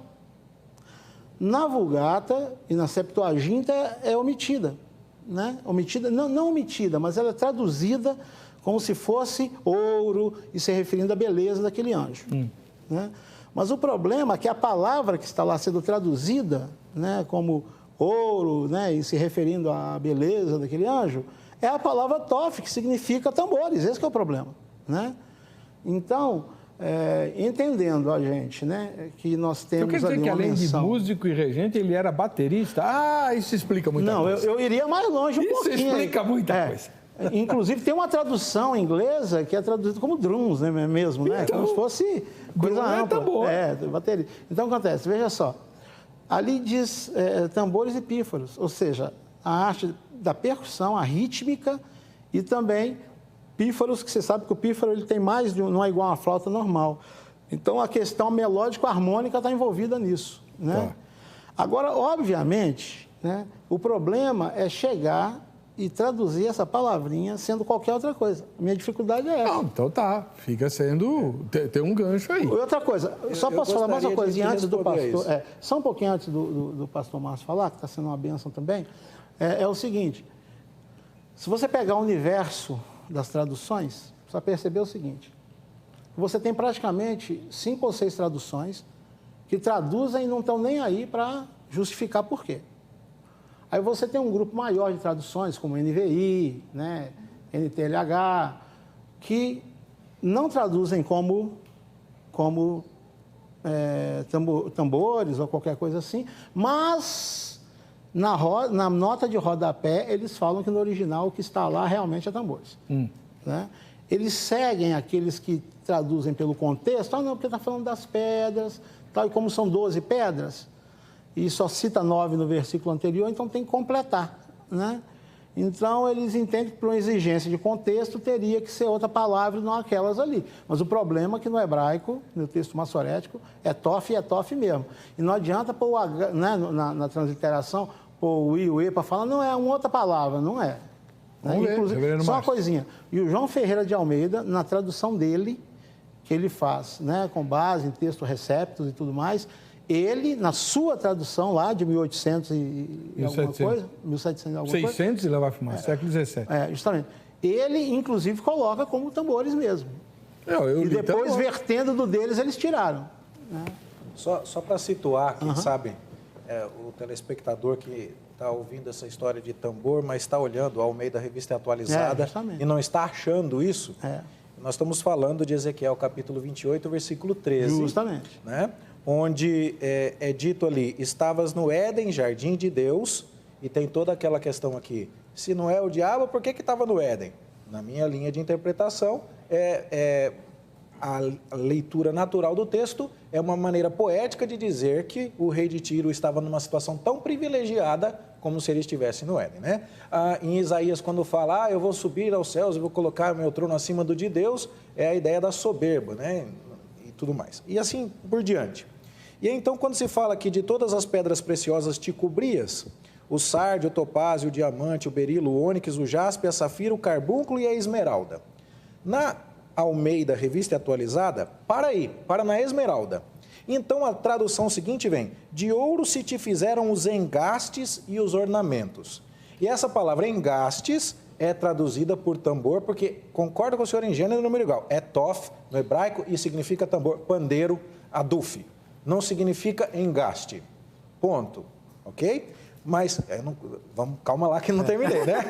Na Vulgata e na Septuaginta é omitida. Né? Omitida, não omitida, mas ela é traduzida como se fosse ouro e se referindo à beleza daquele anjo. Né? Mas o problema é que a palavra que está lá sendo traduzida, né, como ouro, né, e se referindo à beleza daquele anjo, é a palavra tof, que significa tambores. Esse que é o problema. Né? Então, entendendo a gente, né, que nós temos então, quer dizer ali que além menção... de músico e regente, ele era baterista? Isso explica muita coisa. Não, eu iria mais longe um pouquinho. Isso explica muita coisa. Inclusive, tem uma tradução inglesa que é traduzida como drums, né, mesmo, né? Então, como se fosse coisa ampla. Bateria. Então, acontece, veja só. Ali diz tambores e pífaros, ou seja, a arte da percussão, a rítmica e também pífaros, que você sabe que o pífaro ele tem mais de não é igual a uma flauta normal. Então, a questão melódico-harmônica está envolvida nisso, né? Tá. Agora, obviamente, né, o problema é chegar e traduzir essa palavrinha sendo qualquer outra coisa. A minha dificuldade é essa. Não, então tá. Fica sendo... Tem um gancho aí. Outra coisa, só posso falar mais uma coisinha antes do pastor... só um pouquinho antes do pastor Márcio falar, que está sendo uma bênção também, é o seguinte, se você pegar o universo das traduções, você vai perceber o seguinte, você tem praticamente 5 ou 6 traduções que traduzem e não estão nem aí para justificar por quê. Aí você tem um grupo maior de traduções, como NVI, né, NTLH, que não traduzem como tambores ou qualquer coisa assim, mas na nota de rodapé eles falam que no original o que está lá realmente é tambores. Né? Eles seguem aqueles que traduzem pelo contexto, não, porque está falando das pedras, tal, e como são 12 pedras, e só cita 9 no versículo anterior, então tem que completar, né? Então, eles entendem que, por uma exigência de contexto, teria que ser outra palavra e não aquelas ali. Mas o problema é que no hebraico, no texto massorético, é tof e é tof mesmo. E não adianta pôr o H, né, na transliteração, pôr o i e o e para falar, não, é uma outra palavra, não é. Né? Inclusive, só uma coisinha. E o João Ferreira de Almeida, na tradução dele, que ele faz, né, com base em texto receptos e tudo mais, ele, na sua tradução lá de 1800 e alguma coisa, 1700 e alguma 600 coisa. e lá vai fumar, século XVII. Justamente. Ele, inclusive, coloca como tambores mesmo. E depois, vertendo do deles, eles tiraram. Né? Só para situar, quem sabe, o telespectador que está ouvindo essa história de tambor, mas está olhando ao meio da revista atualizada e não está achando isso, nós estamos falando de Ezequiel capítulo 28, versículo 13. Justamente. Né? Onde é dito ali, estavas no Éden, jardim de Deus, e tem toda aquela questão aqui, se não é o diabo, por que estava no Éden? Na minha linha de interpretação, a leitura natural do texto é uma maneira poética de dizer que o rei de Tiro estava numa situação tão privilegiada como se ele estivesse no Éden, né? Em Isaías, quando fala, eu vou subir aos céus, eu vou colocar meu trono acima do de Deus, é a ideia da soberba, né? E tudo mais. E assim por diante. E então, quando se fala aqui de todas as pedras preciosas te cobrias, o sardio, o topázio, o diamante, o berilo, o ônix, o jaspe, a safira, o carbúnculo e a esmeralda. Na Almeida, revista atualizada, para na esmeralda. Então, a tradução seguinte vem, de ouro se te fizeram os engastes e os ornamentos. E essa palavra engastes é traduzida por tambor, porque, concordo com o senhor em gênero e número igual, é tof no hebraico e significa tambor, pandeiro, aduf. Não significa engaste. Ponto. Ok? Mas, calma lá que não terminei, né?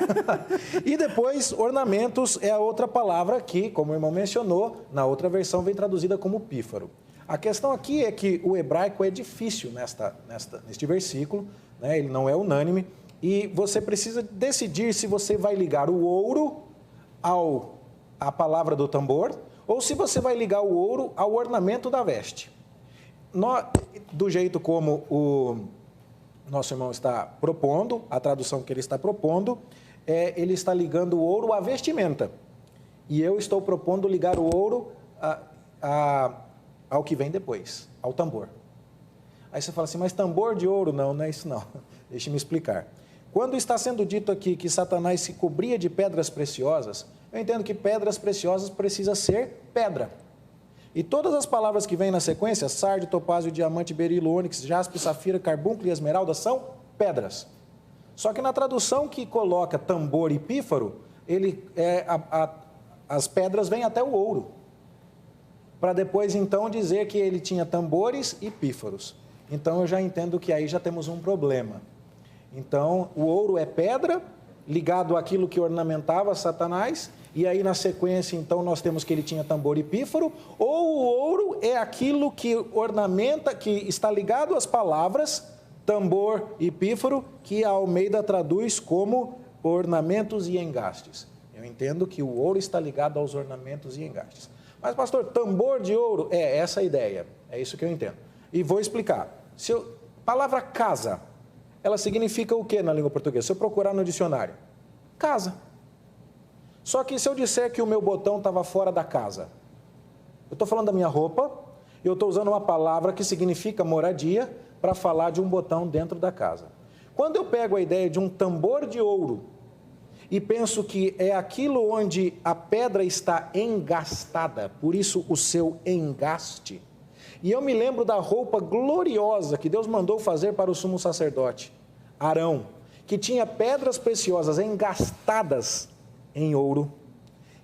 E depois, ornamentos é a outra palavra que, como o irmão mencionou, na outra versão vem traduzida como pífaro. A questão aqui é que o hebraico é difícil neste versículo, né? Ele não é unânime, e você precisa decidir se você vai ligar o ouro à palavra do tambor, ou se você vai ligar o ouro ao ornamento da veste. Do jeito como o nosso irmão está propondo, a tradução que ele está propondo, ele está ligando o ouro à vestimenta. E eu estou propondo ligar o ouro ao que vem depois, ao tambor. Aí você fala assim, mas tambor de ouro? Não é isso não. Deixe-me explicar. Quando está sendo dito aqui que Satanás se cobria de pedras preciosas, eu entendo que pedras preciosas precisa ser pedra. E todas as palavras que vêm na sequência, sardio, topázio, diamante, berilo, ônix, jaspe, safira, carbúnculo e esmeralda, são pedras. Só que na tradução que coloca tambor e pífaro, as pedras vêm até o ouro. Para depois, então, dizer que ele tinha tambores e pífaros. Então, eu já entendo que aí já temos um problema. Então, o ouro é pedra, ligado àquilo que ornamentava Satanás, e aí na sequência, então, nós temos que ele tinha tambor e pífaro, ou o ouro é aquilo que ornamenta, que está ligado às palavras, tambor e pífaro, que a Almeida traduz como ornamentos e engastes. Eu entendo que o ouro está ligado aos ornamentos e engastes. Mas, pastor, tambor de ouro, essa a ideia, é isso que eu entendo. E vou explicar. Palavra casa, ela significa o que na língua portuguesa? Se eu procurar no dicionário, casa. Só que se eu disser que o meu botão estava fora da casa, eu estou falando da minha roupa, eu estou usando uma palavra que significa moradia para falar de um botão dentro da casa. Quando eu pego a ideia de um tambor de ouro e penso que é aquilo onde a pedra está engastada, por isso o seu engaste, e eu me lembro da roupa gloriosa que Deus mandou fazer para o sumo sacerdote, Arão, que tinha pedras preciosas engastadas em ouro.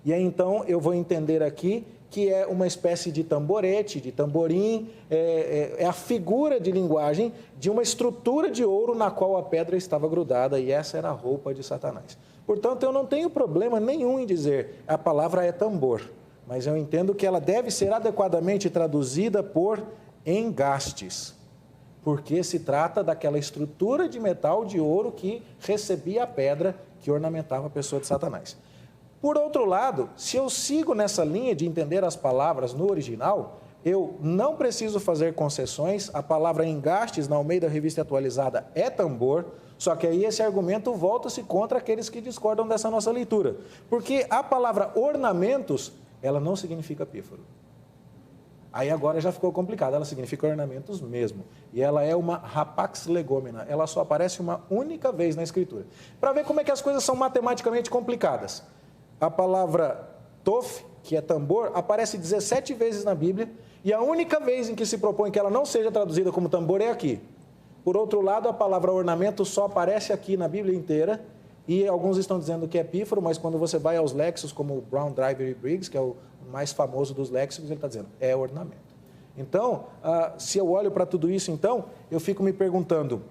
E aí então eu vou entender aqui que é uma espécie de tamborete, de tamborim, é a figura de linguagem de uma estrutura de ouro na qual a pedra estava grudada, e essa era a roupa de Satanás. Portanto, eu não tenho problema nenhum em dizer a palavra é tambor, mas eu entendo que ela deve ser adequadamente traduzida por engastes, porque se trata daquela estrutura de metal de ouro que recebia a pedra que ornamentava a pessoa de Satanás. Por outro lado, se eu sigo nessa linha de entender as palavras no original, eu não preciso fazer concessões, a palavra engastes na Almeida Revista Atualizada é tambor, só que aí esse argumento volta-se contra aqueles que discordam dessa nossa leitura. Porque a palavra ornamentos, ela não significa pífaro. Aí agora já ficou complicado, ela significa ornamentos mesmo. E ela é uma rapax legomena, ela só aparece uma única vez na Escritura. Para ver como é que as coisas são matematicamente complicadas. A palavra tof, que é tambor, aparece 17 vezes na Bíblia, e a única vez em que se propõe que ela não seja traduzida como tambor é aqui. Por outro lado, a palavra ornamento só aparece aqui na Bíblia inteira, e alguns estão dizendo que é pífaro, mas quando você vai aos léxicos, como o Brown, Driver e Briggs, que é o mais famoso dos léxicos, ele está dizendo, é ornamento. Então, se eu olho para tudo isso, então, eu fico me perguntando,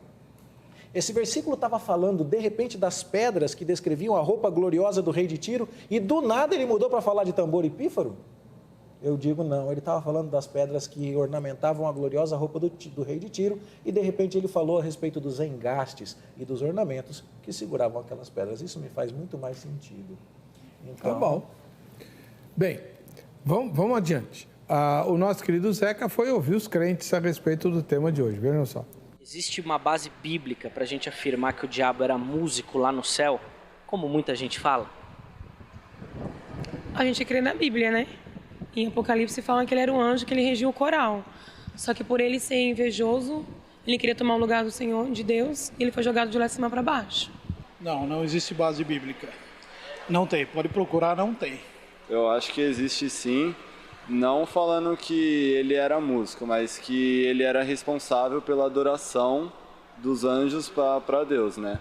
esse versículo estava falando, de repente, das pedras que descreviam a roupa gloriosa do rei de Tiro, e do nada ele mudou para falar de tambor e pífaro? Eu digo não, ele estava falando das pedras que ornamentavam a gloriosa roupa do rei de Tiro, e de repente ele falou a respeito dos engastes e dos ornamentos que seguravam aquelas pedras. Isso me faz muito mais sentido. Então... Tá bom. Bem, vamos adiante. O nosso querido Zeca foi ouvir os crentes a respeito do tema de hoje, vejam só. Existe uma base bíblica para a gente afirmar que o diabo era músico lá no céu, como muita gente fala? A gente crê na Bíblia, né? Em Apocalipse fala que ele era um anjo, que ele regia o coral. Só que por ele ser invejoso, ele queria tomar o lugar do Senhor, de Deus, e ele foi jogado de lá de cima para baixo. Não existe base bíblica. Não tem, pode procurar, não tem. Eu acho que existe sim, não falando que ele era músico, mas que ele era responsável pela adoração dos anjos para Deus, né?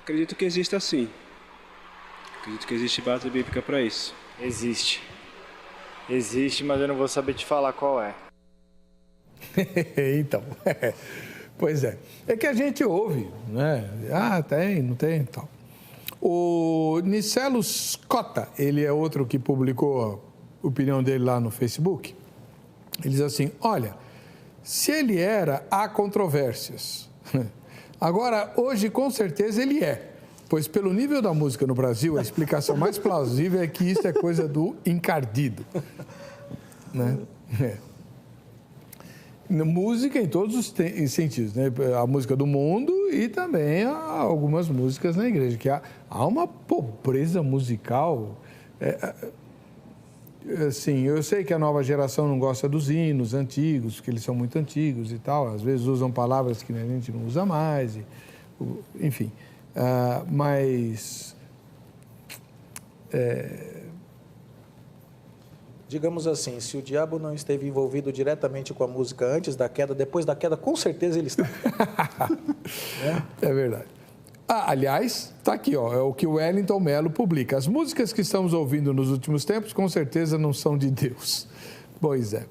Acredito que exista sim. Acredito que existe base bíblica para isso. Existe, mas eu não vou saber te falar qual é. Então, pois é. É que a gente ouve, né? Tem, não tem, tal. O Nicelo Scotta, ele é outro que publicou a opinião dele lá no Facebook. Ele diz assim, olha, se ele era, há controvérsias. Agora, hoje, com certeza, ele é. Pois, pelo nível da música no Brasil, a explicação mais plausível é que isso é coisa do encardido. Né? Música em todos os sentidos, né? A música do mundo e também algumas músicas na igreja, que há uma pobreza musical. Assim, eu sei que a nova geração não gosta dos hinos antigos, que eles são muito antigos e tal, às vezes usam palavras que a gente não usa mais, enfim. Mas... Digamos assim, se o diabo não esteve envolvido diretamente com a música antes da queda, depois da queda, com certeza ele está. É verdade. Aliás, está aqui, ó, é o que o Wellington Melo publica. As músicas que estamos ouvindo nos últimos tempos, com certeza não são de Deus. Pois é.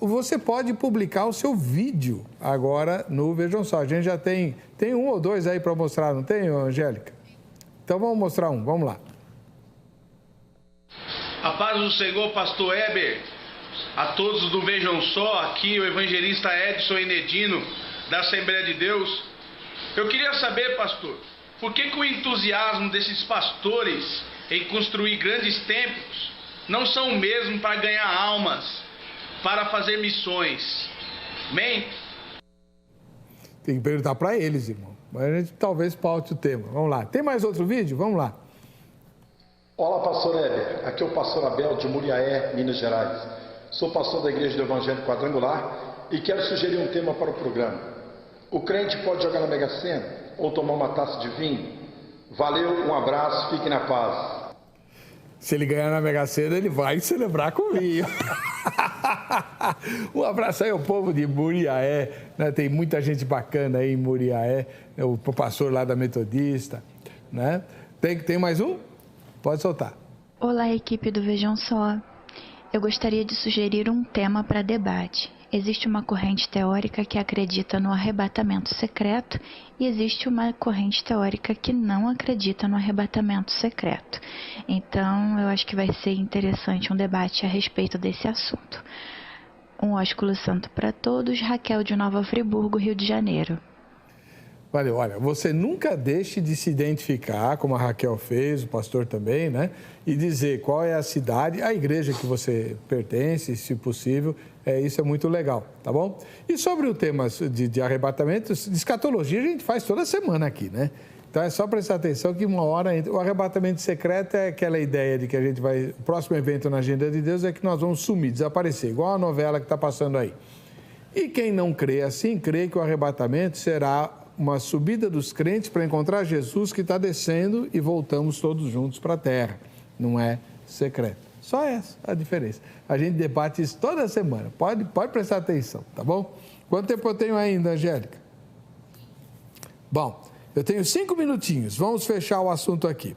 Você pode publicar o seu vídeo agora no Vejam Só. A gente já tem um ou dois aí para mostrar, não tem, Angélica? Então vamos mostrar um, vamos lá. A paz do Senhor, pastor Heber, a todos do Vejam Só, aqui o evangelista Edson Enedino, da Assembleia de Deus. Eu queria saber, pastor, por que o entusiasmo desses pastores em construir grandes templos não são o mesmo para ganhar almas, para fazer missões? Amém? Tem que perguntar para eles, irmão. Mas a gente talvez paute o tema. Vamos lá. Tem mais outro vídeo? Vamos lá. Olá, pastor Heber. Aqui é o pastor Abel de Muriaé, Minas Gerais. Sou pastor da Igreja do Evangelho Quadrangular e quero sugerir um tema para o programa. O crente pode jogar na Mega Sena ou tomar uma taça de vinho? Valeu, um abraço, fique na paz. Se ele ganhar na Mega Sena, ele vai celebrar com vinho. Um abraço aí ao povo de Muriaé, né? Tem muita gente bacana aí em Muriaé, o pastor lá da Metodista, né? Tem mais um? Pode soltar. Olá, equipe do Vejam Só. Eu gostaria de sugerir um tema para debate. Existe uma corrente teórica que acredita no arrebatamento secreto e existe uma corrente teórica que não acredita no arrebatamento secreto. Então, eu acho que vai ser interessante um debate a respeito desse assunto. Um ósculo santo para todos, Raquel de Nova Friburgo, Rio de Janeiro. Valeu. Olha, você nunca deixe de se identificar, como a Raquel fez, o pastor também, né? E dizer qual é a cidade, a igreja que você pertence, se possível. Isso é muito legal, tá bom? E sobre o tema de arrebatamentos, de escatologia, a gente faz toda semana aqui, né? Então é só prestar atenção que uma hora... O arrebatamento secreto é aquela ideia de que a gente vai... O próximo evento na agenda de Deus é que nós vamos sumir, desaparecer, igual a novela que está passando aí. E quem não crê assim, crê que o arrebatamento será uma subida dos crentes para encontrar Jesus que está descendo e voltamos todos juntos para a terra. Não é secreto. Só essa a diferença. A gente debate isso toda semana. Pode prestar atenção, tá bom? Quanto tempo eu tenho ainda, Angélica? Bom, eu tenho 5 minutinhos. Vamos fechar o assunto aqui.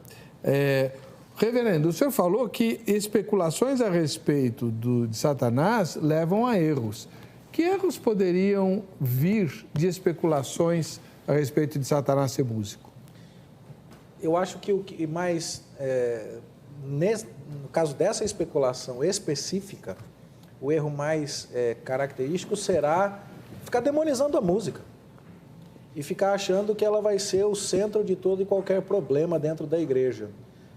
Reverendo, o senhor falou que especulações a respeito de Satanás levam a erros. Que erros poderiam vir de especulações a respeito de Satanás ser músico? Eu acho que o que mais, no caso dessa especulação específica, o erro mais característico será ficar demonizando a música e ficar achando que ela vai ser o centro de todo e qualquer problema dentro da igreja.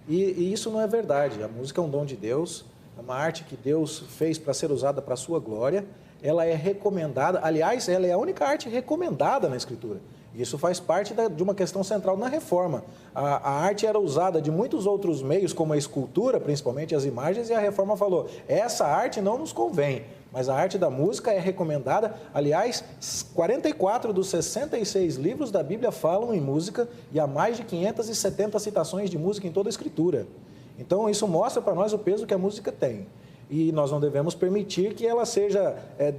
E isso não é verdade. A música é um dom de Deus, é uma arte que Deus fez para ser usada para a sua glória. Ela é recomendada, aliás, ela é a única arte recomendada na Escritura. Isso faz parte de uma questão central na Reforma. A arte era usada de muitos outros meios, como a escultura, principalmente as imagens, e a Reforma falou, essa arte não nos convém, mas a arte da música é recomendada. Aliás, 44 dos 66 livros da Bíblia falam em música e há mais de 570 citações de música em toda a Escritura. Então, isso mostra para nós o peso que a música tem. E nós não devemos permitir que ela seja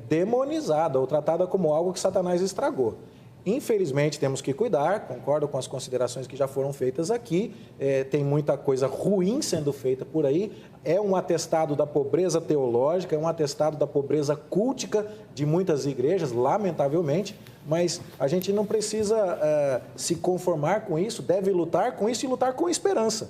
demonizada ou tratada como algo que Satanás estragou. Infelizmente, temos que cuidar, concordo com as considerações que já foram feitas aqui, tem muita coisa ruim sendo feita por aí, é um atestado da pobreza teológica, é um atestado da pobreza cultica de muitas igrejas, lamentavelmente, mas a gente não precisa se conformar com isso, deve lutar com isso e lutar com esperança,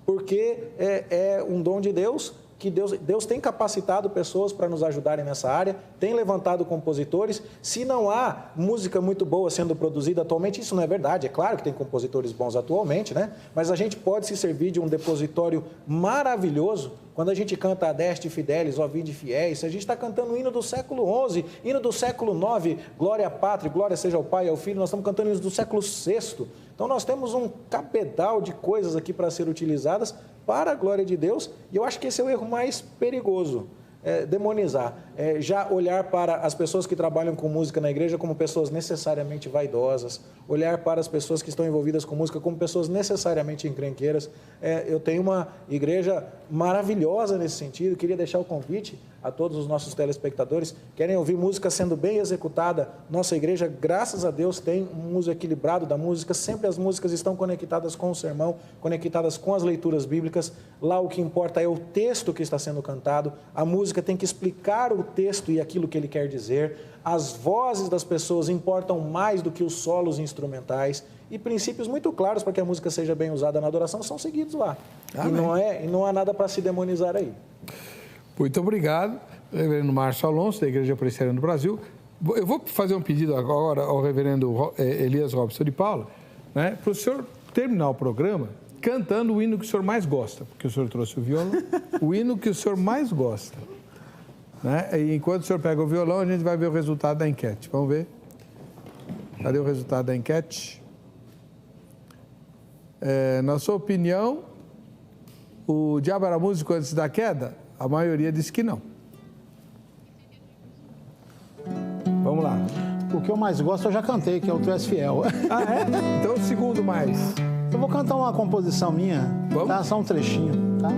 porque é um dom de Deus, que Deus tem capacitado pessoas para nos ajudarem nessa área, tem levantado compositores. Se não há música muito boa sendo produzida atualmente, isso não é verdade. É claro que tem compositores bons atualmente, né? Mas a gente pode se servir de um depositório maravilhoso quando a gente canta Adeste Fidelis, ó vinde fiéis. Se a gente está cantando o hino do século XI, hino do século IX, Glória à Pátria, Glória seja ao Pai e ao Filho, nós estamos cantando hinos do século VI. Então, nós temos um cabedal de coisas aqui para ser utilizadas para a glória de Deus, e eu acho que esse é o erro mais perigoso, demonizar. Já olhar para as pessoas que trabalham com música na igreja como pessoas necessariamente vaidosas, olhar para as pessoas que estão envolvidas com música como pessoas necessariamente encrenqueiras. Eu tenho uma igreja maravilhosa nesse sentido, queria deixar o convite a todos os nossos telespectadores, querem ouvir música sendo bem executada. Nossa igreja, graças a Deus, tem um uso equilibrado da música, sempre as músicas estão conectadas com o sermão, conectadas com as leituras bíblicas. Lá o que importa é o texto que está sendo cantado, a música tem que explicar o texto e aquilo que ele quer dizer, as vozes das pessoas importam mais do que os solos instrumentais, e princípios muito claros para que a música seja bem usada na adoração são seguidos lá. E não há nada para se demonizar aí. Muito obrigado, reverendo Márcio Alonso, da Igreja Presbiteriana do Brasil. Eu vou fazer um pedido agora ao reverendo Elias Robson de Paula, né, para o senhor terminar o programa cantando o hino que o senhor mais gosta, porque o senhor trouxe o violão, o hino que o senhor mais gosta. Né? E enquanto o senhor pega o violão, a gente vai ver o resultado da enquete. Vamos ver? Cadê o resultado da enquete? Na sua opinião, o diabo era músico antes da queda? A maioria disse que não. Vamos lá. O que eu mais gosto eu já cantei, que é o Tu És Fiel. Ah, é? Então o segundo mais. Eu vou cantar uma composição minha. Vamos? Tá? Só um trechinho, tá?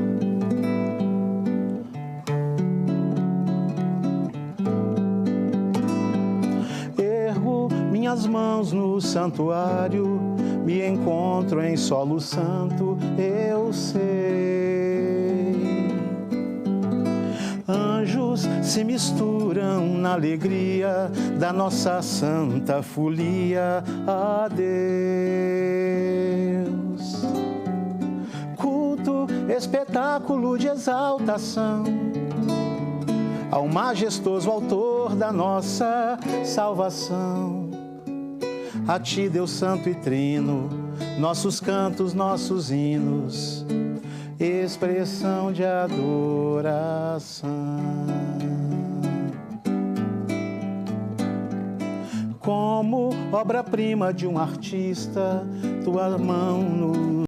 Ergo minhas mãos no santuário, me encontro em solo santo, eu sei. Anjos se misturam na alegria da nossa santa folia a Deus. Culto, espetáculo de exaltação ao majestoso autor da nossa salvação. a ti, Deus Santo e Trino, nossos cantos, nossos hinos, expressão de adoração. Como obra-prima de um artista, tua mão nos